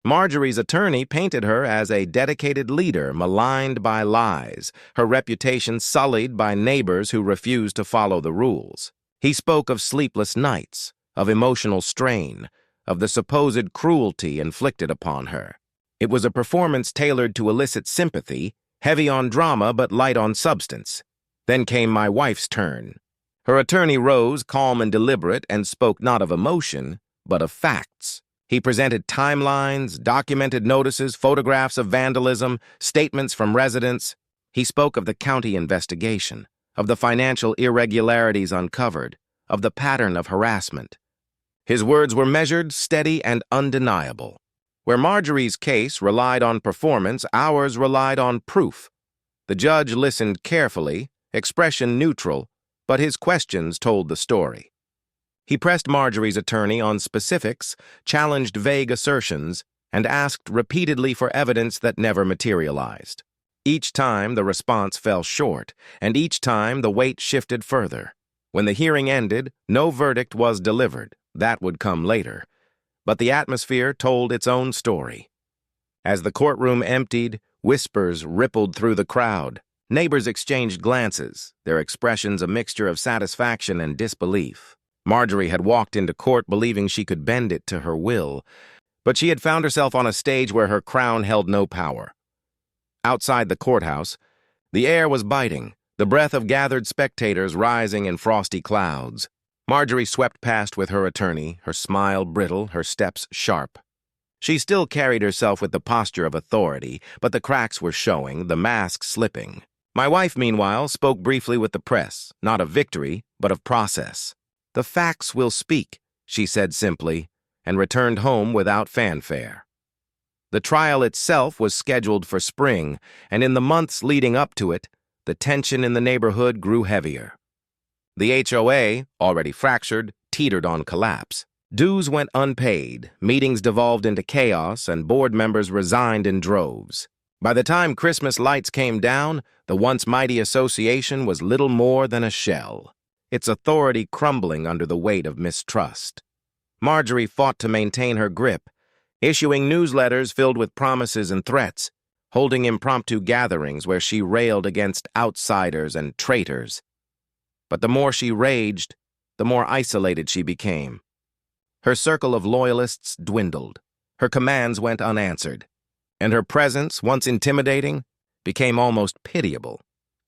Marjorie's attorney painted her as a dedicated leader maligned by lies, her reputation sullied by neighbors who refused to follow the rules. He spoke of sleepless nights, of emotional strain, of the supposed cruelty inflicted upon her. It was a performance tailored to elicit sympathy, heavy on drama but light on substance. Then came my wife's turn. Her attorney rose, calm and deliberate, and spoke not of emotion, but of facts. He presented timelines, documented notices, photographs of vandalism, statements from residents. He spoke of the county investigation, of the financial irregularities uncovered, of the pattern of harassment. His words were measured, steady, and undeniable. Where Marjorie's case relied on performance, ours relied on proof. The judge listened carefully, expression neutral, but his questions told the story. He pressed Marjorie's attorney on specifics, challenged vague assertions, and asked repeatedly for evidence that never materialized. Each time the response fell short, and each time the weight shifted further. When the hearing ended, no verdict was delivered. That would come later. But the atmosphere told its own story. As the courtroom emptied, whispers rippled through the crowd. Neighbors exchanged glances, their expressions a mixture of satisfaction and disbelief. Marjorie had walked into court believing she could bend it to her will, but she had found herself on a stage where her crown held no power. Outside the courthouse, the air was biting, the breath of gathered spectators rising in frosty clouds. Marjorie swept past with her attorney, her smile brittle, her steps sharp. She still carried herself with the posture of authority, but the cracks were showing, the mask slipping. My wife, meanwhile, spoke briefly with the press, not of victory, but of process. "The facts will speak," she said simply, and returned home without fanfare. The trial itself was scheduled for spring, and in the months leading up to it, the tension in the neighborhood grew heavier. The HOA, already fractured, teetered on collapse. Dues went unpaid, meetings devolved into chaos, and board members resigned in droves. By the time Christmas lights came down, the once mighty association was little more than a shell, its authority crumbling under the weight of mistrust. Marjorie fought to maintain her grip, issuing newsletters filled with promises and threats, holding impromptu gatherings where she railed against outsiders and traitors. But the more she raged, the more isolated she became. Her circle of loyalists dwindled, her commands went unanswered, and her presence, once intimidating, became almost pitiable.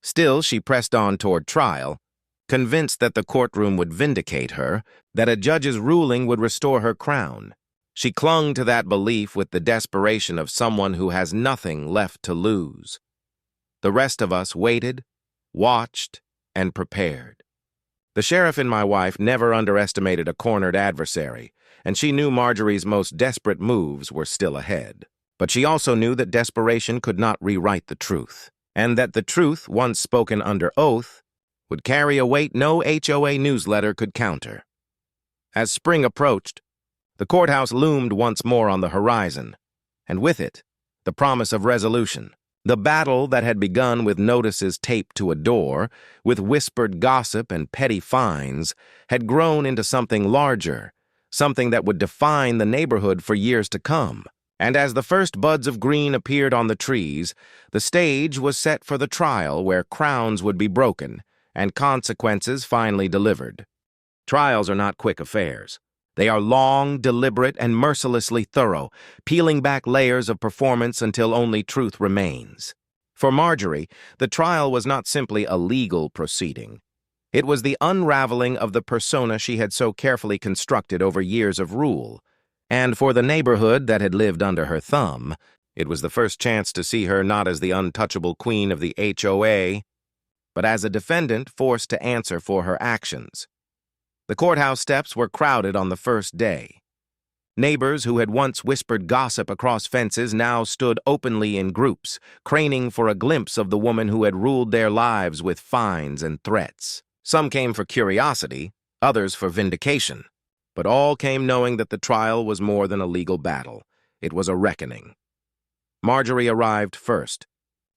Still, she pressed on toward trial, convinced that the courtroom would vindicate her, that a judge's ruling would restore her crown. She clung to that belief with the desperation of someone who has nothing left to lose. The rest of us waited, watched, and prepared. The sheriff and my wife never underestimated a cornered adversary, and she knew Marjorie's most desperate moves were still ahead. But she also knew that desperation could not rewrite the truth, and that the truth, once spoken under oath, would carry a weight no HOA newsletter could counter. As spring approached, the courthouse loomed once more on the horizon, and with it, the promise of resolution. The battle that had begun with notices taped to a door, with whispered gossip and petty fines, had grown into something larger, something that would define the neighborhood for years to come. And as the first buds of green appeared on the trees, the stage was set for the trial where crowns would be broken and consequences finally delivered. Trials are not quick affairs. They are long, deliberate, and mercilessly thorough, peeling back layers of performance until only truth remains. For Marjorie, the trial was not simply a legal proceeding. It was the unraveling of the persona she had so carefully constructed over years of rule. And for the neighborhood that had lived under her thumb, it was the first chance to see her not as the untouchable queen of the HOA, but as a defendant forced to answer for her actions. The courthouse steps were crowded on the first day. Neighbors who had once whispered gossip across fences now stood openly in groups, craning for a glimpse of the woman who had ruled their lives with fines and threats. Some came for curiosity, others for vindication, but all came knowing that the trial was more than a legal battle. It was a reckoning. Marjorie arrived first,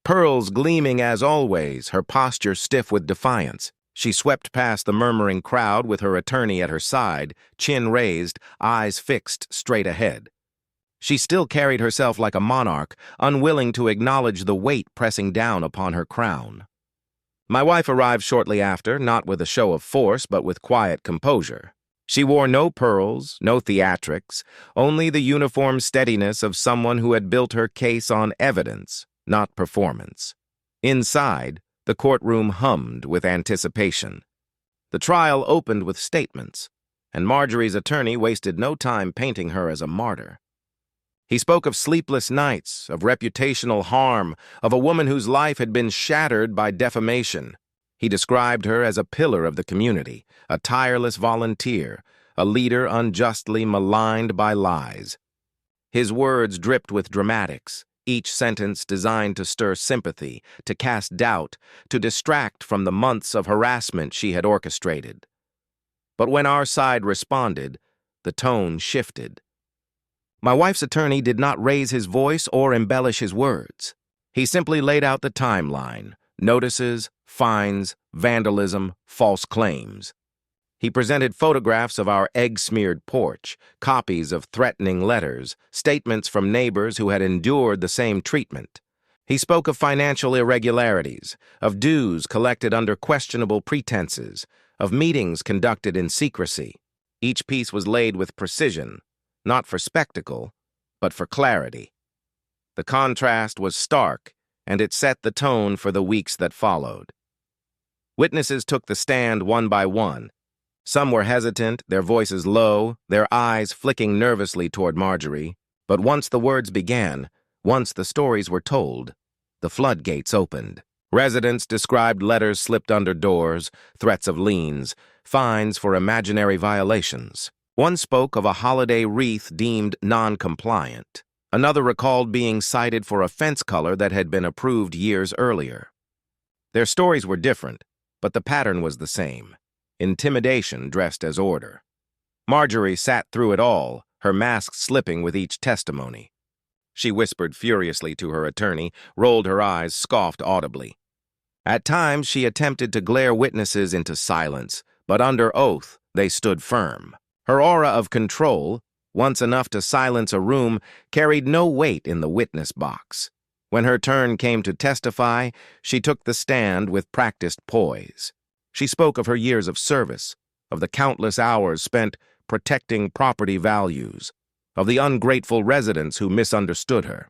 pearls gleaming as always, her posture stiff with defiance. She swept past the murmuring crowd with her attorney at her side, chin raised, eyes fixed straight ahead. She still carried herself like a monarch, unwilling to acknowledge the weight pressing down upon her crown. My wife arrived shortly after, not with a show of force, but with quiet composure. She wore no pearls, no theatrics, only the uniform steadiness of someone who had built her case on evidence, not performance. Inside, the courtroom hummed with anticipation. The trial opened with statements, and Marjorie's attorney wasted no time painting her as a martyr. He spoke of sleepless nights, of reputational harm, of a woman whose life had been shattered by defamation. He described her as a pillar of the community, a tireless volunteer, a leader unjustly maligned by lies. His words dripped with dramatics, each sentence designed to stir sympathy, to cast doubt, to distract from the months of harassment she had orchestrated. But when our side responded, the tone shifted. My wife's attorney did not raise his voice or embellish his words. He simply laid out the timeline: notices, fines, vandalism, false claims. He presented photographs of our egg-smeared porch, copies of threatening letters, statements from neighbors who had endured the same treatment. He spoke of financial irregularities, of dues collected under questionable pretenses, of meetings conducted in secrecy. Each piece was laid with precision, not for spectacle, but for clarity. The contrast was stark, and it set the tone for the weeks that followed. Witnesses took the stand one by one. Some were hesitant, their voices low, their eyes flicking nervously toward Marjorie. But once the words began, once the stories were told, the floodgates opened. Residents described letters slipped under doors, threats of liens, fines for imaginary violations. One spoke of a holiday wreath deemed non-compliant. Another recalled being cited for a fence color that had been approved years earlier. Their stories were different, but the pattern was the same: intimidation dressed as order. Marjorie sat through it all, her mask slipping with each testimony. She whispered furiously to her attorney, rolled her eyes, scoffed audibly. At times, she attempted to glare witnesses into silence, but under oath, they stood firm. Her aura of control, once enough to silence a room, carried no weight in the witness box. When her turn came to testify, she took the stand with practiced poise. She spoke of her years of service, of the countless hours spent protecting property values, of the ungrateful residents who misunderstood her.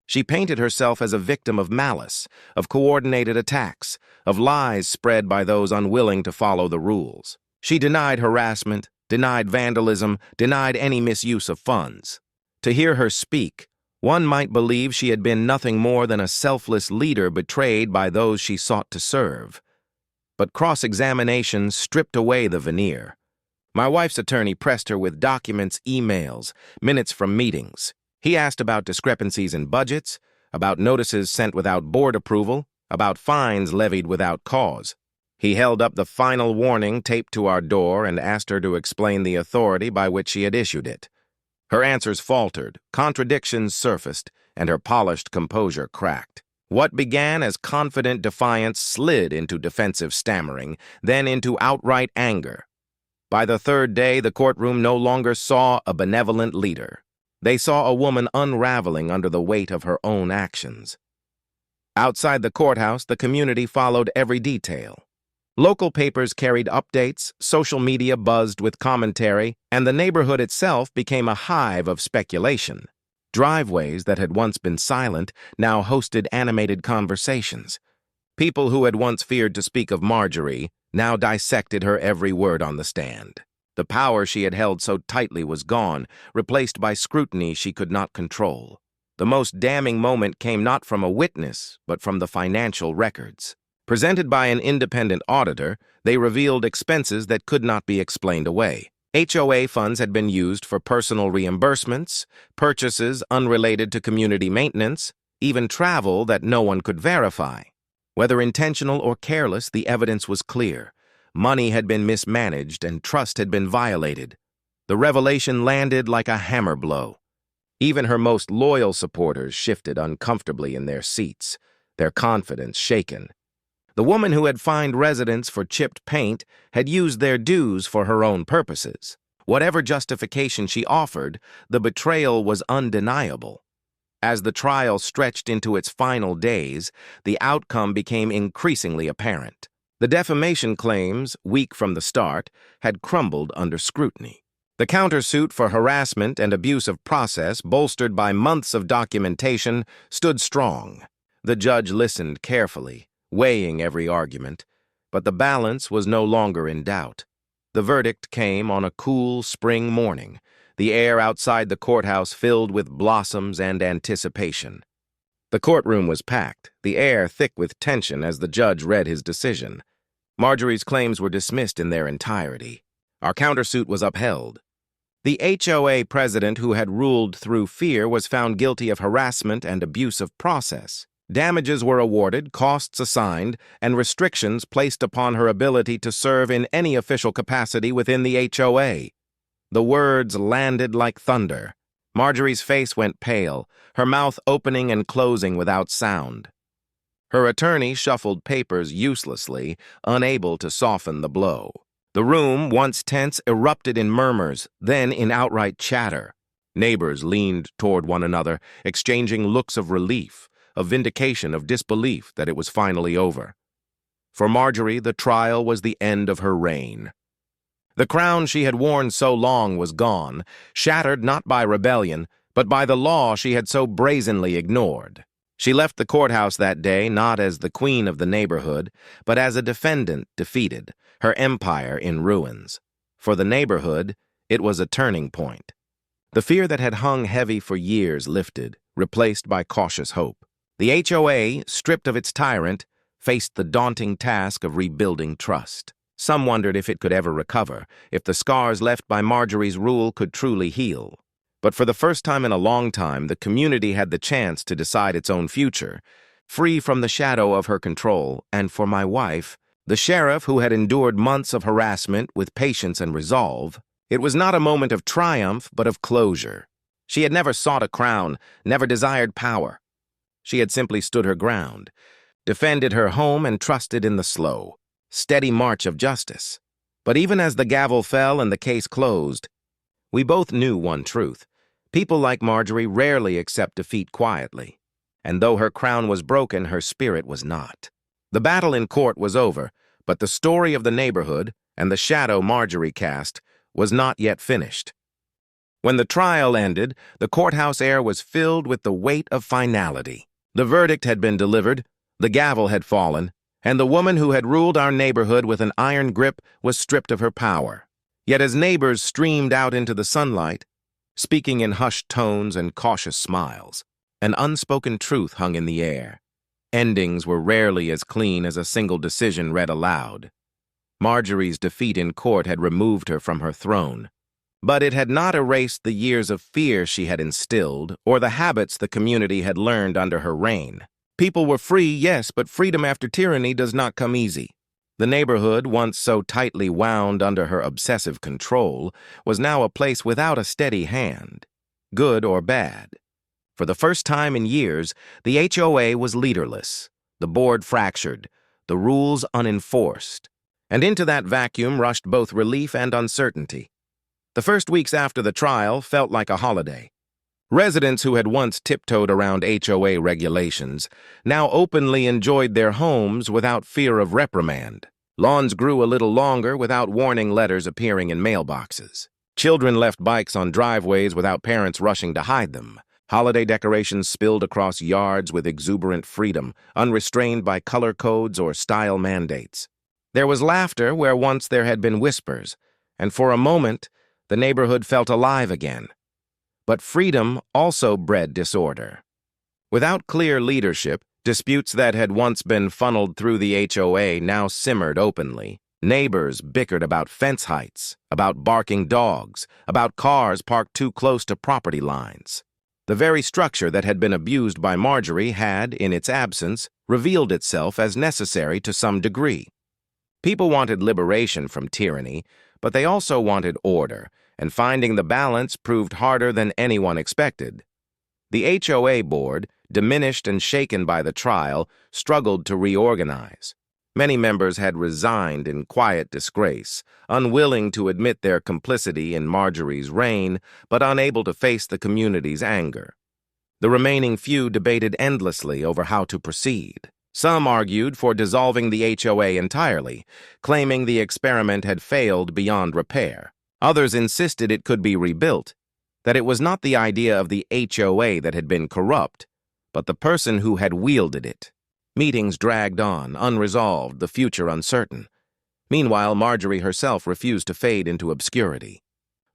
She painted herself as a victim of malice, of coordinated attacks, of lies spread by those unwilling to follow the rules. She denied harassment, denied vandalism, denied any misuse of funds. To hear her speak, one might believe she had been nothing more than a selfless leader betrayed by those she sought to serve. But cross-examination stripped away the veneer. My wife's attorney pressed her with documents, emails, minutes from meetings. He asked about discrepancies in budgets, about notices sent without board approval, about fines levied without cause. He held up the final warning taped to our door and asked her to explain the authority by which she had issued it. Her answers faltered, contradictions surfaced, and her polished composure cracked. What began as confident defiance slid into defensive stammering, then into outright anger. By the third day, the courtroom no longer saw a benevolent leader. They saw a woman unraveling under the weight of her own actions. Outside the courthouse, the community followed every detail. Local papers carried updates, social media buzzed with commentary, and the neighborhood itself became a hive of speculation. Driveways that had once been silent now hosted animated conversations. People who had once feared to speak of Marjorie now dissected her every word on the stand. The power she had held so tightly was gone, replaced by scrutiny she could not control. The most damning moment came not from a witness, but from the financial records. Presented by an independent auditor, they revealed expenses that could not be explained away. HOA funds had been used for personal reimbursements, purchases unrelated to community maintenance, even travel that no one could verify. Whether intentional or careless, the evidence was clear. Money had been mismanaged and trust had been violated. The revelation landed like a hammer blow. Even her most loyal supporters shifted uncomfortably in their seats, their confidence shaken. The woman who had fined residents for chipped paint had used their dues for her own purposes. Whatever justification she offered, the betrayal was undeniable. As the trial stretched into its final days, the outcome became increasingly apparent. The defamation claims, weak from the start, had crumbled under scrutiny. The countersuit for harassment and abuse of process, bolstered by months of documentation, stood strong. The judge listened carefully, weighing every argument, but the balance was no longer in doubt. The verdict came on a cool spring morning, the air outside the courthouse filled with blossoms and anticipation. The courtroom was packed, the air thick with tension as the judge read his decision. Marjorie's claims were dismissed in their entirety. Our countersuit was upheld. The HOA president who had ruled through fear was found guilty of harassment and abuse of process. Damages were awarded, costs assigned, and restrictions placed upon her ability to serve in any official capacity within the HOA. The words landed like thunder. Marjorie's face went pale, her mouth opening and closing without sound. Her attorney shuffled papers uselessly, unable to soften the blow. The room, once tense, erupted in murmurs, then in outright chatter. Neighbors leaned toward one another, exchanging looks of relief, a vindication of disbelief that it was finally over. For Marjorie, the trial was the end of her reign. The crown she had worn so long was gone, shattered not by rebellion, but by the law she had so brazenly ignored. She left the courthouse that day not as the queen of the neighborhood, but as a defendant defeated, her empire in ruins. For the neighborhood, it was a turning point. The fear that had hung heavy for years lifted, replaced by cautious hope. The HOA, stripped of its tyrant, faced the daunting task of rebuilding trust. Some wondered if it could ever recover, if the scars left by Marjorie's rule could truly heal. But for the first time in a long time, the community had the chance to decide its own future, free from the shadow of her control, and for my wife, the sheriff who had endured months of harassment with patience and resolve, it was not a moment of triumph, but of closure. She had never sought a crown, never desired power. She had simply stood her ground, defended her home, and trusted in the slow, steady march of justice. But even as the gavel fell and the case closed, we both knew one truth. People like Marjorie rarely accept defeat quietly. And though her crown was broken, her spirit was not. The battle in court was over, but the story of the neighborhood and the shadow Marjorie cast was not yet finished. When the trial ended, the courthouse air was filled with the weight of finality. The verdict had been delivered, the gavel had fallen, and the woman who had ruled our neighborhood with an iron grip was stripped of her power. Yet as neighbors streamed out into the sunlight, speaking in hushed tones and cautious smiles, an unspoken truth hung in the air. Endings were rarely as clean as a single decision read aloud. Marjorie's defeat in court had removed her from her throne, but it had not erased the years of fear she had instilled or the habits the community had learned under her reign. People were free, yes, but freedom after tyranny does not come easy. The neighborhood, once so tightly wound under her obsessive control, was now a place without a steady hand, good or bad. For the first time in years, the HOA was leaderless, the board fractured, the rules unenforced, and into that vacuum rushed both relief and uncertainty. The first weeks after the trial felt like a holiday. Residents who had once tiptoed around HOA regulations now openly enjoyed their homes without fear of reprimand. Lawns grew a little longer without warning letters appearing in mailboxes. Children left bikes on driveways without parents rushing to hide them. Holiday decorations spilled across yards with exuberant freedom, unrestrained by color codes or style mandates. There was laughter where once there had been whispers, and for a moment, the neighborhood felt alive again. But freedom also bred disorder. Without clear leadership, disputes that had once been funneled through the HOA now simmered openly. Neighbors bickered about fence heights, about barking dogs, about cars parked too close to property lines. The very structure that had been abused by Marjorie had, in its absence, revealed itself as necessary to some degree. People wanted liberation from tyranny, but they also wanted order, and finding the balance proved harder than anyone expected. The HOA board, diminished and shaken by the trial, struggled to reorganize. Many members had resigned in quiet disgrace, unwilling to admit their complicity in Marjorie's reign, but unable to face the community's anger. The remaining few debated endlessly over how to proceed. Some argued for dissolving the HOA entirely, claiming the experiment had failed beyond repair. Others insisted it could be rebuilt, that it was not the idea of the HOA that had been corrupt, but the person who had wielded it. Meetings dragged on, unresolved, the future uncertain. Meanwhile, Marjorie herself refused to fade into obscurity.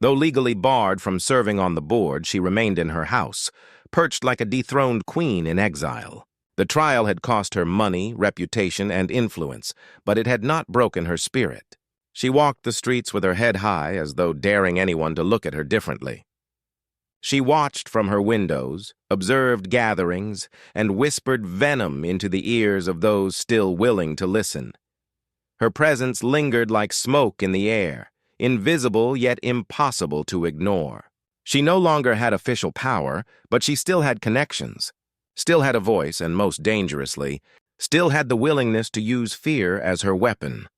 Though legally barred from serving on the board, she remained in her house, perched like a dethroned queen in exile. The trial had cost her money, reputation, and influence, but it had not broken her spirit. She walked the streets with her head high, as though daring anyone to look at her differently. She watched from her windows, observed gatherings, and whispered venom into the ears of those still willing to listen. Her presence lingered like smoke in the air, invisible yet impossible to ignore. She no longer had official power, but she still had connections, still had a voice, and most dangerously, still had the willingness to use fear as her weapon.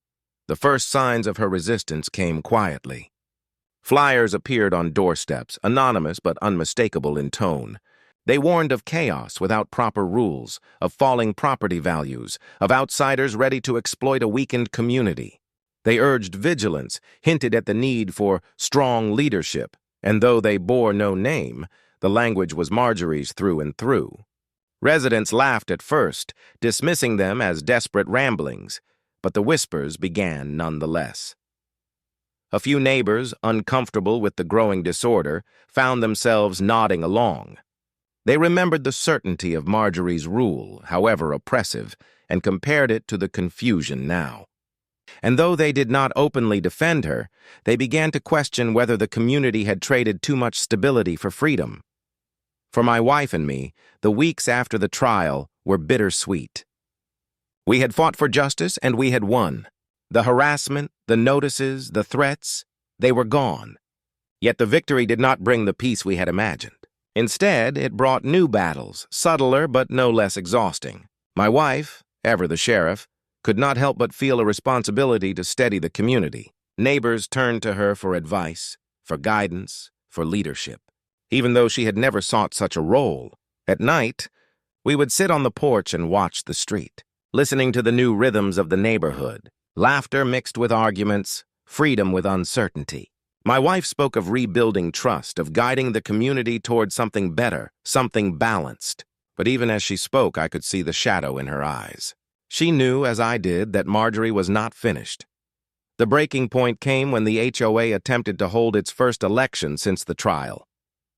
The first signs of her resistance came quietly. Flyers appeared on doorsteps, anonymous but unmistakable in tone. They warned of chaos without proper rules, of falling property values, of outsiders ready to exploit a weakened community. They urged vigilance, hinted at the need for strong leadership, and though they bore no name, the language was Marjorie's through and through. Residents laughed at first, dismissing them as desperate ramblings, but the whispers began nonetheless. A few neighbors, uncomfortable with the growing disorder, found themselves nodding along. They remembered the certainty of Marjorie's rule, however oppressive, and compared it to the confusion now. And though they did not openly defend her, they began to question whether the community had traded too much stability for freedom. For my wife and me, the weeks after the trial were bittersweet. We had fought for justice, and we had won. The harassment, the notices, the threats, they were gone. Yet the victory did not bring the peace we had imagined. Instead, it brought new battles, subtler but no less exhausting. My wife, ever the sheriff, could not help but feel a responsibility to steady the community. Neighbors turned to her for advice, for guidance, for leadership. Even though she had never sought such a role, at night, we would sit on the porch and watch the street, listening to the new rhythms of the neighborhood. Laughter mixed with arguments, freedom with uncertainty. My wife spoke of rebuilding trust, of guiding the community toward something better, something balanced. But even as she spoke, I could see the shadow in her eyes. She knew, as I did, that Marjorie was not finished. The breaking point came when the HOA attempted to hold its first election since the trial.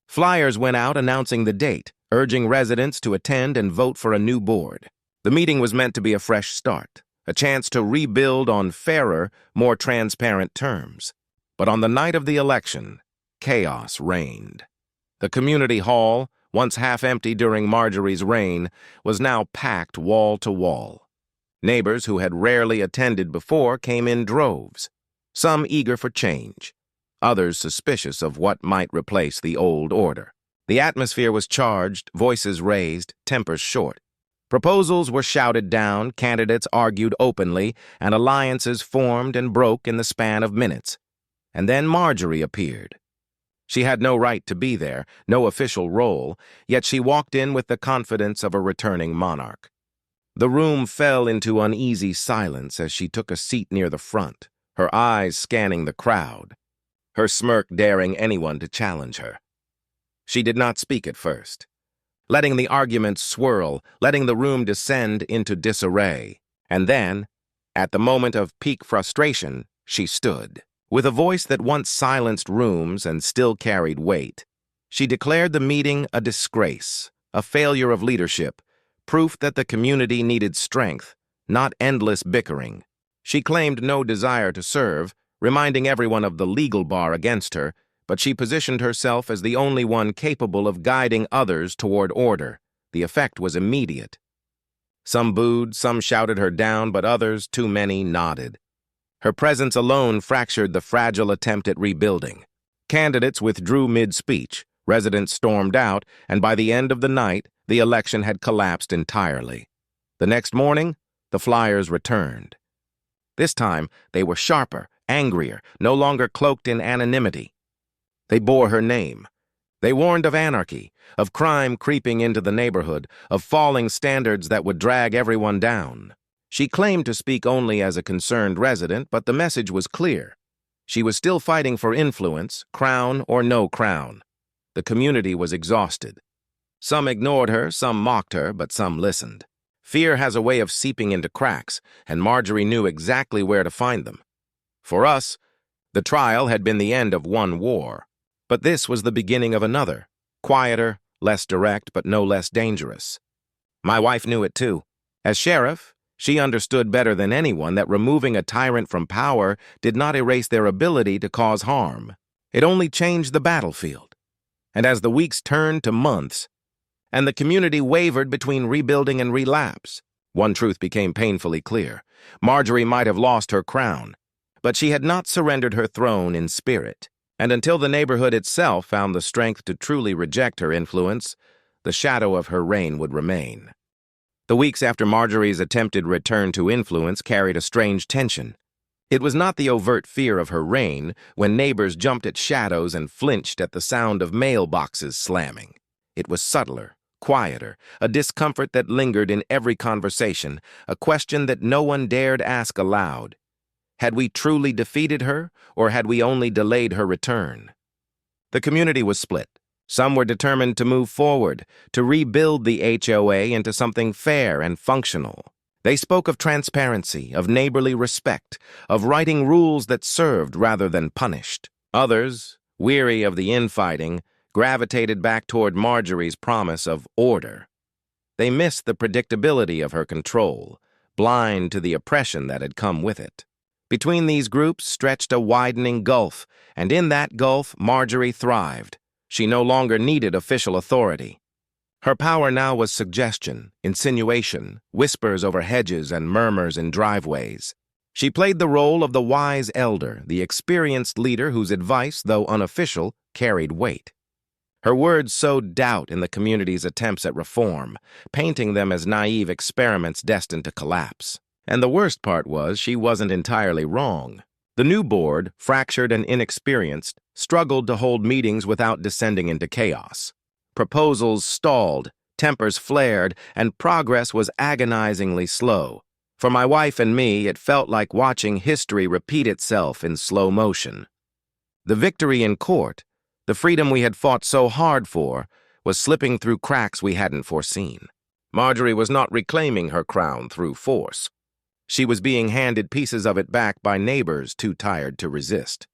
Flyers went out announcing the date, urging residents to attend and vote for a new board. The meeting was meant to be a fresh start, a chance to rebuild on fairer, more transparent terms. But on the night of the election, chaos reigned. The community hall, once half-empty during Marjorie's reign, was now packed wall to wall. Neighbors who had rarely attended before came in droves, some eager for change, others suspicious of what might replace the old order. The atmosphere was charged, voices raised, tempers short. Proposals were shouted down, candidates argued openly, and alliances formed and broke in the span of minutes. And then Marjorie appeared. She had no right to be there, no official role, yet she walked in with the confidence of a returning monarch. The room fell into uneasy silence as she took a seat near the front, her eyes scanning the crowd, her smirk daring anyone to challenge her. She did not speak at first, letting the arguments swirl, letting the room descend into disarray. And then, at the moment of peak frustration, she stood. With a voice that once silenced rooms and still carried weight, she declared the meeting a disgrace, a failure of leadership, proof that the community needed strength, not endless bickering. She claimed no desire to serve, reminding everyone of the legal bar against her, but she positioned herself as the only one capable of guiding others toward order. The effect was immediate. Some booed, some shouted her down, but others, too many, nodded. Her presence alone fractured the fragile attempt at rebuilding. Candidates withdrew mid-speech, residents stormed out, and by the end of the night, the election had collapsed entirely. The next morning, The flyers returned. This time, they were sharper, angrier, no longer cloaked in anonymity. They bore her name. They warned of anarchy, of crime creeping into the neighborhood, of falling standards that would drag everyone down. She claimed to speak only as a concerned resident, but the message was clear. She was still fighting for influence, crown or no crown. The community was exhausted. Some ignored her, some mocked her, but some listened. Fear has a way of seeping into cracks, and Marjorie knew exactly where to find them. For us, the trial had been the end of one war, but this was the beginning of another, quieter, less direct, but no less dangerous. My wife knew it too. As sheriff, she understood better than anyone that removing a tyrant from power did not erase their ability to cause harm. It only changed the battlefield. And as the weeks turned to months, and the community wavered between rebuilding and relapse, one truth became painfully clear. Marjorie might have lost her crown, but she had not surrendered her throne in spirit. And until the neighborhood itself found the strength to truly reject her influence, the shadow of her reign would remain. The weeks after Marjorie's attempted return to influence carried a strange tension. It was not the overt fear of her reign, when neighbors jumped at shadows and flinched at the sound of mailboxes slamming. It was subtler, quieter, a discomfort that lingered in every conversation, a question that no one dared ask aloud. Had we truly defeated her, or had we only delayed her return? The community was split. Some were determined to move forward, to rebuild the HOA into something fair and functional. They spoke of transparency, of neighborly respect, of writing rules that served rather than punished. Others, weary of the infighting, gravitated back toward Marjorie's promise of order. They missed the predictability of her control, blind to the oppression that had come with it. Between these groups stretched a widening gulf, and in that gulf Marjorie thrived. She no longer needed official authority. Her power now was suggestion, insinuation, whispers over hedges and murmurs in driveways. She played the role of the wise elder, the experienced leader whose advice, though unofficial, carried weight. Her words sowed doubt in the community's attempts at reform, painting them as naive experiments destined to collapse. And the worst part was she wasn't entirely wrong. The new board, fractured and inexperienced, struggled to hold meetings without descending into chaos. Proposals stalled, tempers flared, and progress was agonizingly slow. For my wife and me, it felt like watching history repeat itself in slow motion. The victory in court, the freedom we had fought so hard for, was slipping through cracks we hadn't foreseen. Marjorie was not reclaiming her crown through force. She was being handed pieces of it back by neighbors too tired to resist.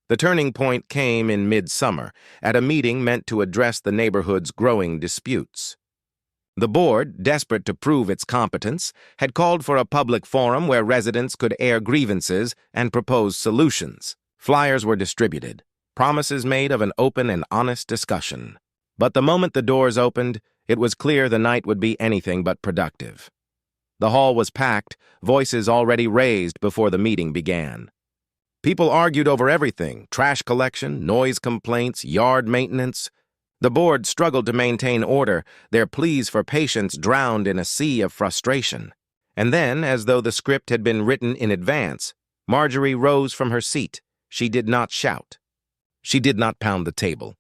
The turning point came in midsummer, at a meeting meant to address the neighborhood's growing disputes. The board, desperate to prove its competence, had called for a public forum where residents could air grievances and propose solutions. Flyers were distributed, promises made of an open and honest discussion. But the moment the doors opened, it was clear the night would be anything but productive. The hall was packed, voices already raised before the meeting began. People argued over everything: trash collection, noise complaints, yard maintenance. The board struggled to maintain order, their pleas for patience drowned in a sea of frustration. And then, as though the script had been written in advance, Marjorie rose from her seat. She did not shout. She did not pound the table.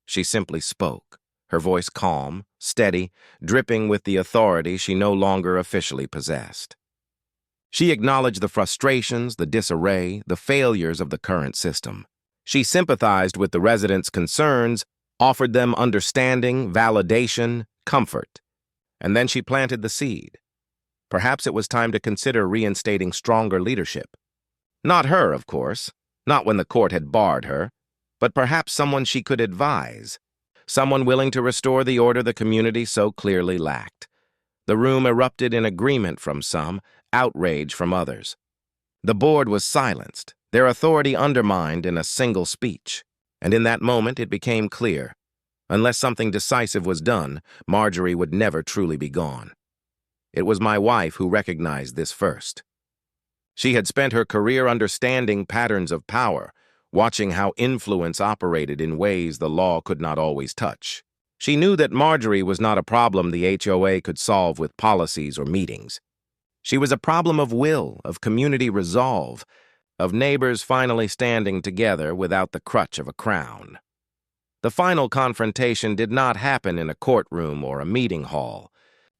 She simply spoke, her voice calm, steady, dripping with the authority she no longer officially possessed. She acknowledged the frustrations, the disarray, the failures of the current system. She sympathized with the residents' concerns, offered them understanding, validation, comfort. And then she planted the seed. Perhaps it was time to consider reinstating stronger leadership. Not her, of course, not when the court had barred her, but perhaps someone she could advise, someone willing to restore the order the community so clearly lacked. The room erupted in agreement from some, outrage from others. The board was silenced, their authority undermined in a single speech. And in that moment it became clear, unless something decisive was done, Marjorie would never truly be gone. It was my wife who recognized this first. She had spent her career understanding patterns of power, watching how influence operated in ways the law could not always touch. She knew that Marjorie was not a problem the HOA could solve with policies or meetings. She was a problem of will, of community resolve, of neighbors finally standing together without the crutch of a crown. The final confrontation did not happen in a courtroom or a meeting hall,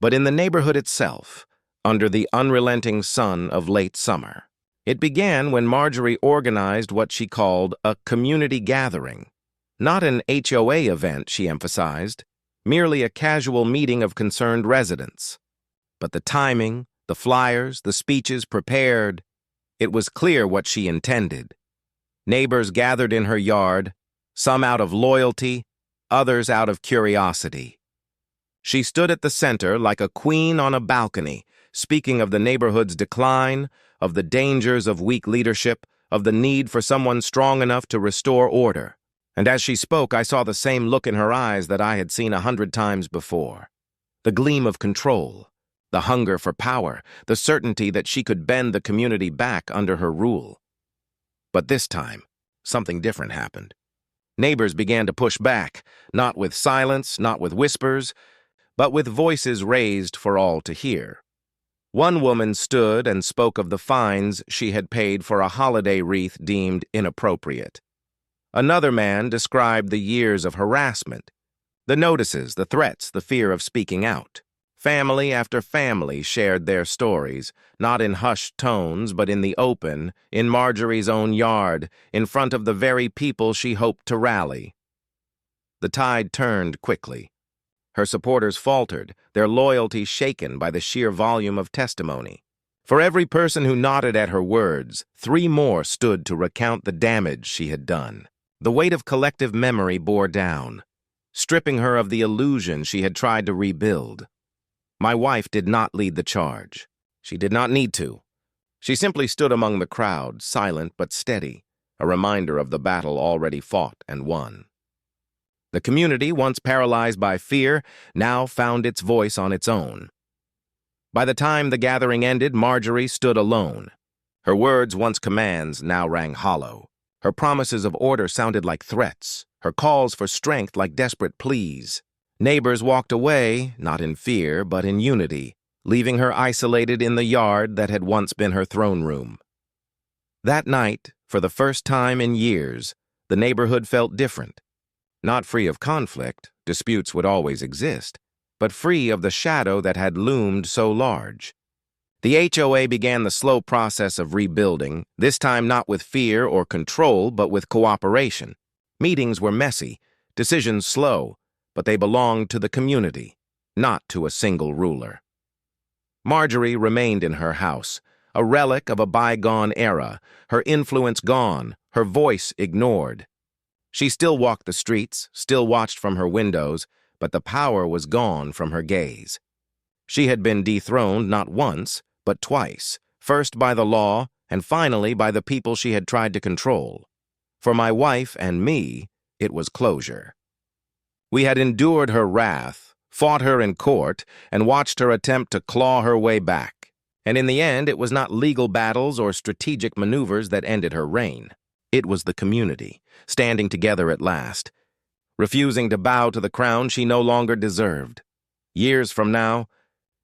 but in the neighborhood itself, under the unrelenting sun of late summer. It began when Marjorie organized what she called a community gathering. Not an HOA event, she emphasized, merely a casual meeting of concerned residents. But the timing, the flyers, the speeches prepared, it was clear what she intended. Neighbors gathered in her yard, some out of loyalty, others out of curiosity. She stood at the center like a queen on a balcony, speaking of the neighborhood's decline, of the dangers of weak leadership, of the need for someone strong enough to restore order. And as she spoke, I saw the same look in her eyes that I had seen 100 times before. The gleam of control, the hunger for power, the certainty that she could bend the community back under her rule. But this time, something different happened. Neighbors began to push back, not with silence, not with whispers, but with voices raised for all to hear. One woman stood and spoke of the fines she had paid for a holiday wreath deemed inappropriate. Another man described the years of harassment, the notices, the threats, the fear of speaking out. Family after family shared their stories, not in hushed tones, but in the open, in Marjorie's own yard, in front of the very people she hoped to rally. The tide turned quickly. Her supporters faltered, their loyalty shaken by the sheer volume of testimony. For every person who nodded at her words, 3 more stood to recount the damage she had done. The weight of collective memory bore down, stripping her of the illusion she had tried to rebuild. My wife did not lead the charge. She did not need to. She simply stood among the crowd, silent but steady, a reminder of the battle already fought and won. The community, once paralyzed by fear, now found its voice on its own. By the time the gathering ended, Marjorie stood alone. Her words, once commands, now rang hollow. Her promises of order sounded like threats, her calls for strength like desperate pleas. Neighbors walked away, not in fear, but in unity, leaving her isolated in the yard that had once been her throne room. That night, for the first time in years, the neighborhood felt different. Not free of conflict, disputes would always exist, but free of the shadow that had loomed so large. The HOA began the slow process of rebuilding, this time not with fear or control, but with cooperation. Meetings were messy, decisions slow, but they belonged to the community, not to a single ruler. Marjorie remained in her house, a relic of a bygone era, her influence gone, her voice ignored. She still walked the streets, still watched from her windows, but the power was gone from her gaze. She had been dethroned not once, but twice, first by the law and finally by the people she had tried to control. For my wife and me, it was closure. We had endured her wrath, fought her in court, and watched her attempt to claw her way back. And in the end, it was not legal battles or strategic maneuvers that ended her reign. It was the community, standing together at last, refusing to bow to the crown she no longer deserved. Years from now,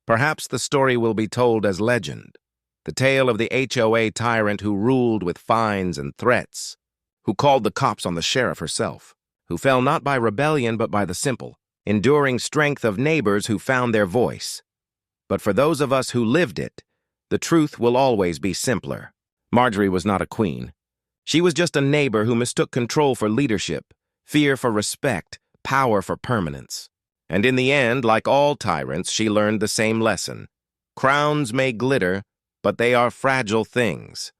perhaps the story will be told as legend, the tale of the HOA tyrant who ruled with fines and threats, who called the cops on the sheriff herself, who fell not by rebellion but by the simple, enduring strength of neighbors who found their voice. But for those of us who lived it, the truth will always be simpler. Marjorie was not a queen. She was just a neighbor who mistook control for leadership, fear for respect, power for permanence. And in the end, like all tyrants, she learned the same lesson. Crowns may glitter, but they are fragile things.